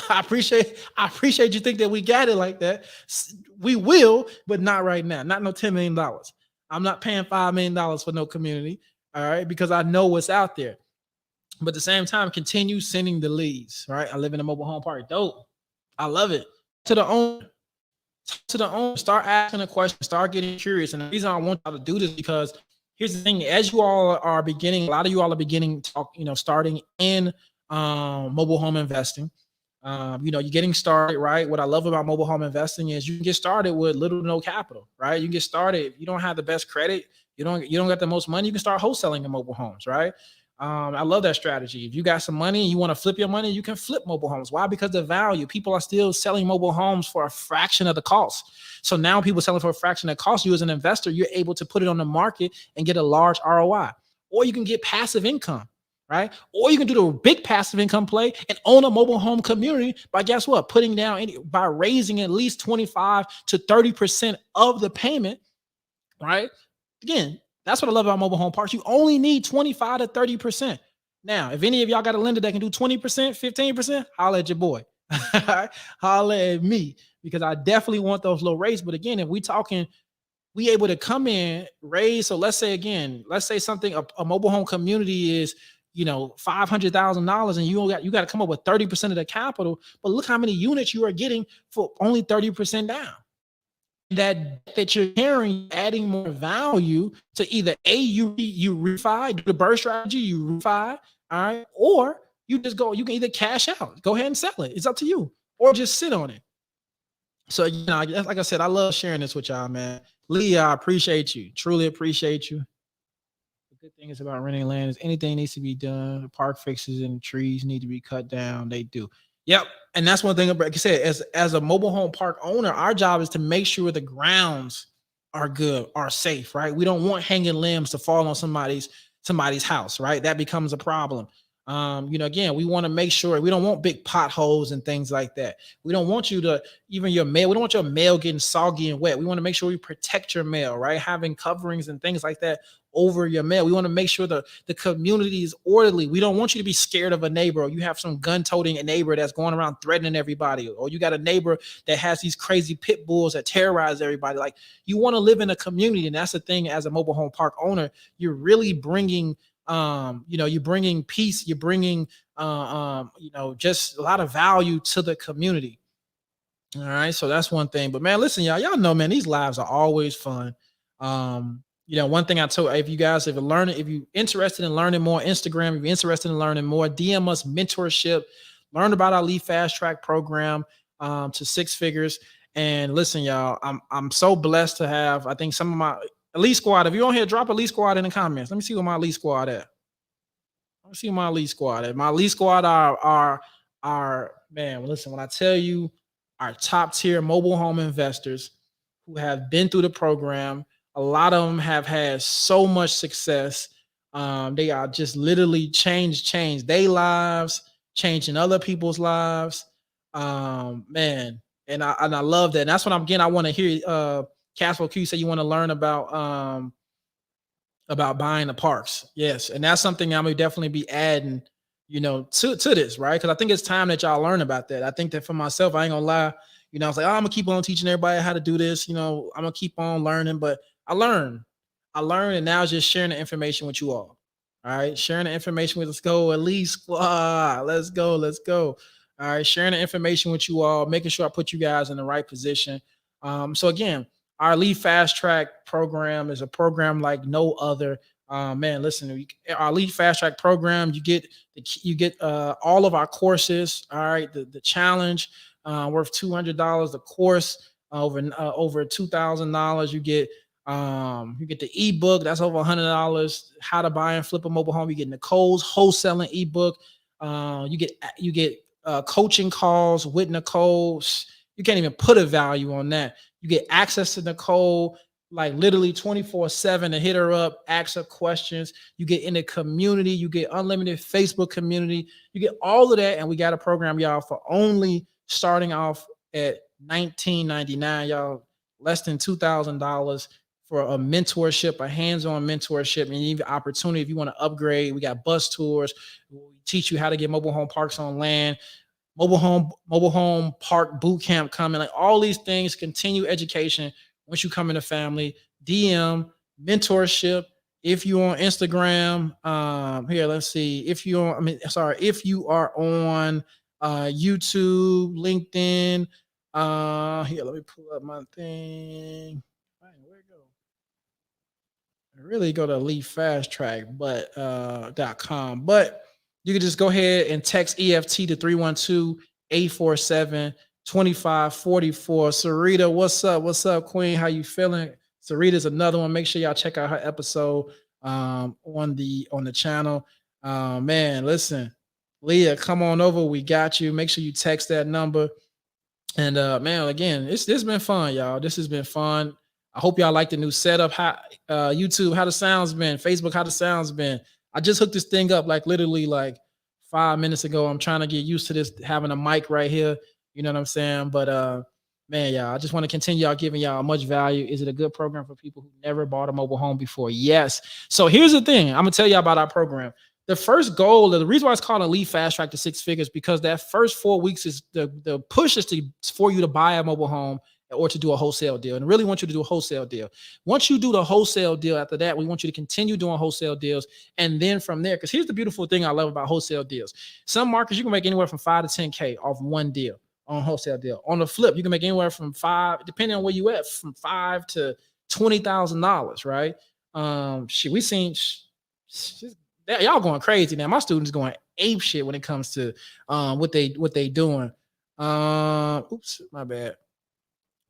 I appreciate you think that we got it like that. We will, but not right now. Not no $10 million. I'm not paying $5 million for no community. All right. Because I know what's out there. But at the same time, continue sending the leads. Right. I live in a mobile home park. Dope. I love it. To the owner, start asking a question, start getting curious. And the reason I want y'all to do this, because here's the thing: as you all are beginning, a lot of you all are beginning to talk, starting in mobile home investing. You're getting started, right? What I love about mobile home investing is you can get started with little to no capital, right? You can get started. If you don't have the best credit, you don't got the most money, you can start wholesaling in mobile homes, right? I love that strategy. If you got some money and you want to flip your money, you can flip mobile homes. Why? Because the value. People are still selling mobile homes for a fraction of the cost. So now people selling for a fraction of the cost. You as an investor, you're able to put it on the market and get a large ROI. Or you can get passive income, right? Or you can do the big passive income play and own a mobile home community by, guess what? Putting down by raising at least 25 to 30% of the payment, right? Again, that's what I love about mobile home parks. You only need 25 to 30%. Now, if any of y'all got a lender that can do 20%, 15%, holla at your boy. Holla at me, because I definitely want those low rates. But again, if we able to come in, raise. So let's say something, a mobile home community is, $500,000, and you got to come up with 30% of the capital. But look how many units you are getting for only 30% down. That you're carrying, adding more value to either you refi, do the burst strategy, you refi, all right, or you can either cash out, go ahead and sell it. It's up to you, or just sit on it. So, like I said, I love sharing this with y'all, man. Lee, I appreciate you, truly appreciate you. The good thing is about renting land is anything needs to be done. The park fixes and trees need to be cut down. They do. Yep. And that's one thing, like I said, as a mobile home park owner, our job is to make sure the grounds are good, are safe, right? We don't want hanging limbs to fall on somebody's house, right? That becomes a problem. Again, we want to make sure we don't want big potholes and things like that. We don't want we don't want your mail getting soggy and wet. We want to make sure we protect your mail, right? Having coverings and things like that over your mail. We want to make sure the community is orderly. We don't want you to be scared of a neighbor, or you have some gun-toting neighbor that's going around threatening everybody, or you got a neighbor that has these crazy pit bulls that terrorize everybody. Like, you want to live in a community, and that's the thing. As a mobile home park owner, you're really bringing you're bringing peace, you're bringing just a lot of value to the community. All right, so that's one thing. But man, listen, y'all know, man, these lives are always fun. One thing I told, if you guys, if you're interested in learning more, Instagram, if you're interested in learning more, DM us mentorship, learn about our Lead Fast Track program to six figures. And listen, y'all, I'm so blessed to have, I think, some of my elite squad. If you're on here, drop elite squad in the comments. Let me see where my elite squad at. Let me see where my elite squad at. My elite squad are man. Listen, when I tell you, our top tier mobile home investors who have been through the program. A lot of them have had so much success. They are just literally changed their lives, changing other people's lives. Man, and I love that. And that's what I'm getting. I want to hear Casper Q say you want to learn about buying the parks. Yes, and that's something I'm gonna definitely be adding, to this, right? Because I think it's time that y'all learn about that. I think that for myself, I ain't gonna lie. I was like, I'm gonna keep on teaching everybody how to do this. I'm gonna keep on learning, but I learned, and now it's just sharing the information with you all. All right, sharing the information with, let's go, Elite Squad. Let's go. All right, sharing the information with you all, making sure I put you guys in the right position. So again, our Lead Fast Track program is a program like no other. Man, listen, our Lead Fast Track program, you get all of our courses. All right, the challenge worth $200, the course over $2,000. You get the ebook that's over $100. How to buy and flip a mobile home. You get Nicole's wholesaling ebook. You get coaching calls with Nicole. You can't even put a value on that. You get access to Nicole, like literally 24/7, to hit her up, ask her questions. You get in the community. You get unlimited Facebook community. You get all of that. And we got a program, y'all, for only starting off at $19.99, y'all, less than $2,000 for a mentorship, a hands-on mentorship, and even opportunity if you want to upgrade. We got bus tours. We teach you how to get mobile home parks on land. Mobile home park boot camp coming, like all these things. Continue education once you come in the family. DM mentorship. If you're on Instagram, here, let's see. If you are on YouTube, LinkedIn, here, let me pull up my thing. Where'd it go? I really go to Elite Fast Track, but .com. But you can just go ahead and text EFT to 312-847-2544. Sarita, what's up? What's up, Queen? How you feeling? Sarita's another one. Make sure y'all check out her episode on the channel. Man, listen, Leah, come on over. We got you. Make sure you text that number. And man, again, this been fun, y'all. This has been fun. I hope y'all like the new setup. How YouTube, how the sounds been? Facebook, how the sounds been? I just hooked this thing up like literally like 5 minutes ago. I'm trying to get used to this, having a mic right here. You know what I'm saying? But man, y'all, I just want to continue y'all giving y'all much value. Is it a good program for people who never bought a mobile home before? Yes. So here's the thing. I'm gonna tell y'all about our program. The first goal, the reason why it's called Elite Fast Track to six figures, because that first 4 weeks is the push is for you to buy a mobile home or to do a wholesale deal. And really want you to do a wholesale deal. Once you do the wholesale deal, after that, we want you to continue doing wholesale deals. And then from there, because here's the beautiful thing I love about wholesale deals. Some markets, you can make anywhere from 5 to 10K off one deal on wholesale deal. On the flip, you can make anywhere from 5, depending on where you at, from $5,000 to $20,000, right? We seen y'all going crazy now. My students going ape shit when it comes to what they doing. Oops, my bad.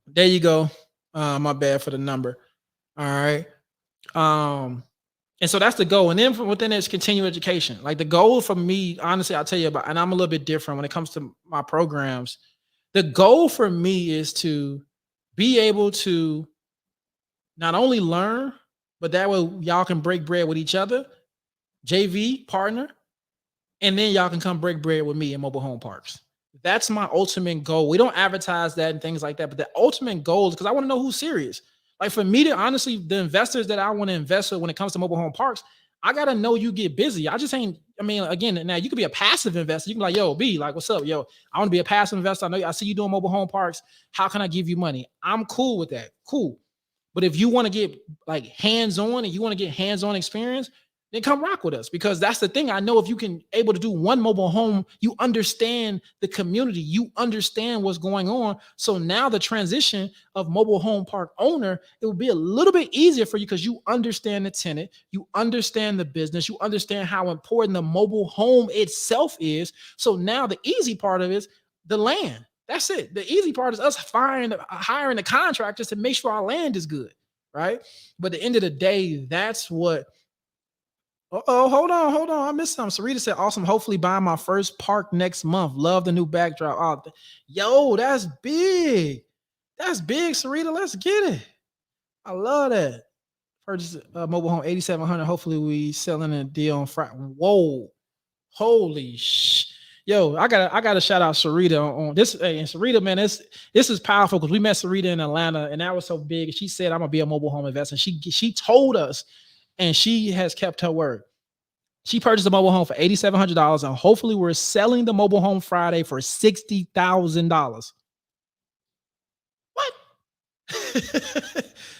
There you go. My bad for the number. All right. And so that's the goal. And then from within it's continue education. Like the goal for me, honestly, I'll tell you about, and I'm a little bit different when it comes to my programs. The goal for me is to be able to not only learn, but that way y'all can break bread with each other, JV partner, and then y'all can come break bread with me in mobile home parks. That's my ultimate goal. We don't advertise that and things like that, but the ultimate goal is because I want to know who's serious. Like for me to honestly, the investors that I want to invest with when it comes to mobile home parks, I gotta know you get busy. I just ain't. I mean, again, now you could be a passive investor. You can be like, yo, B, like, what's up, yo? I want to be a passive investor. I know I see you doing mobile home parks. How can I give you money? I'm cool with that. Cool. But if you want to get like hands on and you want to get hands on experience, then come rock with us, because that's the thing. I know if you can able to do one mobile home, you understand the community, you understand what's going on. So now the transition of mobile home park owner, it will be a little bit easier for you because you understand the tenant, you understand the business, you understand how important the mobile home itself is. So now the easy part of it is the land. That's it. The easy part is us hiring the contractors to make sure our land is good, right? But at the end of the day, that's what. Oh, hold on. I missed something. Sarita said, awesome. Hopefully buying my first park next month. Love the new backdrop. Oh, yo, that's big. That's big, Sarita. Let's get it. I love that. Purchase a mobile home 8,700. Hopefully we selling a deal on Friday. Whoa. Holy sh. Yo, I gotta shout out Sarita on this. Hey, and Sarita, man, this is powerful because we met Sarita in Atlanta and that was so big. She said, I'm gonna be a mobile home investor. She told us, and she has kept her word. She purchased a mobile home for $8,700, and hopefully we're selling the mobile home Friday for $60,000. What?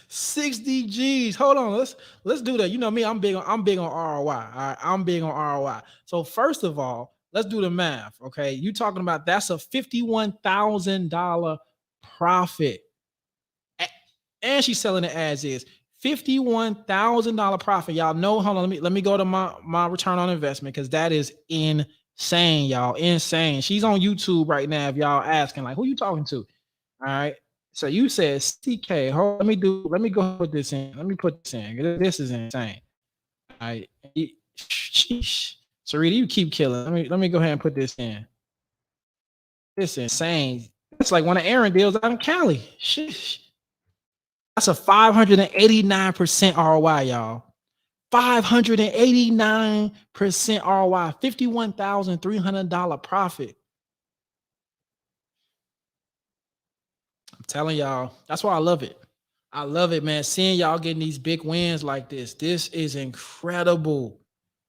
60 G's. Hold on. Let's do that. You know me, I'm big on ROI. All right. I'm big on ROI. So first of all, let's do the math. Okay. You talking about that's a $51,000 profit. And she's selling it as is. $51,000 profit. Y'all know. Hold on. Let me go to my return on investment, because that is insane, y'all. Insane. She's on YouTube right now. If y'all asking, like, who you talking to? All right. So you said CK. Hold. Let me go put this in. Let me put this in. This is insane. All right. Sheesh. Sarita, you keep killing. Let me go ahead and put this in. This is insane. It's like one of Aaron deals out in Cali. Sheesh. That's a 589% ROI, y'all. 589% ROI, $51,300 profit. I'm telling y'all, that's why I love it. I love it, man. Seeing y'all getting these big wins like this. This is incredible,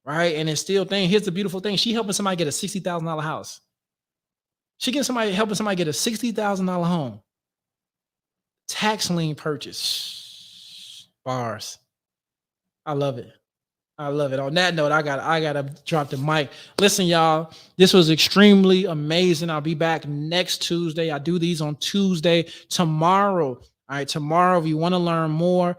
right? And it's still thing. Here's the beautiful thing. She helping somebody get a $60,000 house. She helping somebody get a $60,000 home. Tax lien purchase. Bars. I love it. I love it. On that note, I gotta drop the mic. Listen, y'all, this was extremely amazing. I'll be back next Tuesday. I do these on Tuesday. Tomorrow, all right. Tomorrow, if you want to learn more,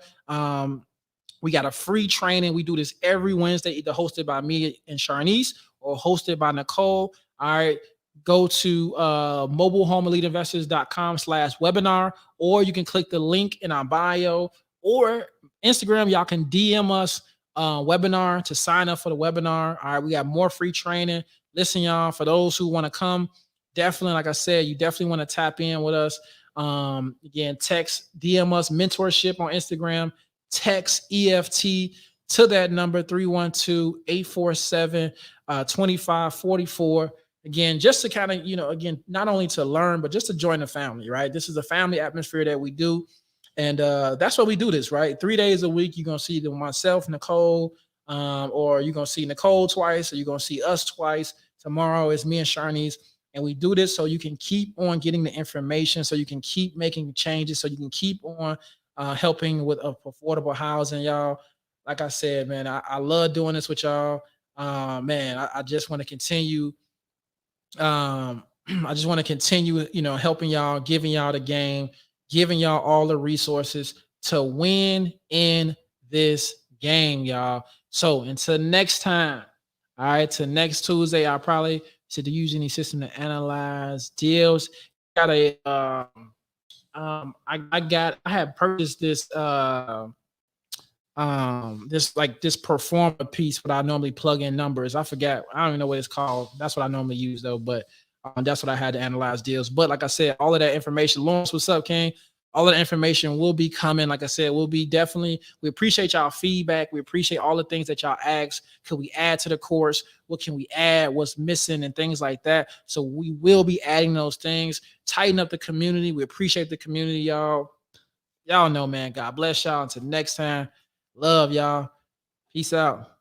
we got a free training. We do this every Wednesday, either hosted by me and Sharnice or hosted by Nicole. All right. Go to mobilehomeeliteinvestors.com/webinar, or you can click the link in our bio, or Instagram. Y'all can DM us webinar to sign up for the webinar. All right, we got more free training. Listen, y'all, for those who want to come, definitely, like I said, you definitely want to tap in with us. Again, text, DM us mentorship on Instagram, text EFT to that number 312-847-2544. Again, just to kind of, again, not only to learn, but just to join the family, right? This is a family atmosphere that we do. And that's why we do this, right? 3 days a week, you're going to see myself, Nicole, or you're going to see Nicole twice, or you're going to see us twice. Tomorrow is me and Sharnice. And we do this so you can keep on getting the information, so you can keep making changes, so you can keep on helping with affordable housing, y'all. Like I said, man, I love doing this with y'all. Man, I just want to continue. I just want to continue, helping y'all, giving y'all the game, giving y'all all the resources to win in this game, y'all. So until next time, all right, till next Tuesday, I'll probably to use any system to analyze deals. I had purchased this this performer piece, but I normally plug in numbers. I forget. I don't even know what it's called. That's what I normally use though, but that's what I had to analyze deals. But like I said, all of that information, Lawrence, what's up, King? All of the information will be coming. Like I said, we appreciate y'all feedback. We appreciate all the things that y'all ask. Could we add to the course? What can we add? What's missing and things like that. So we will be adding those things, tighten up the community. We appreciate the community, y'all. Y'all know, man. God bless y'all. Until next time. Love y'all. Peace out.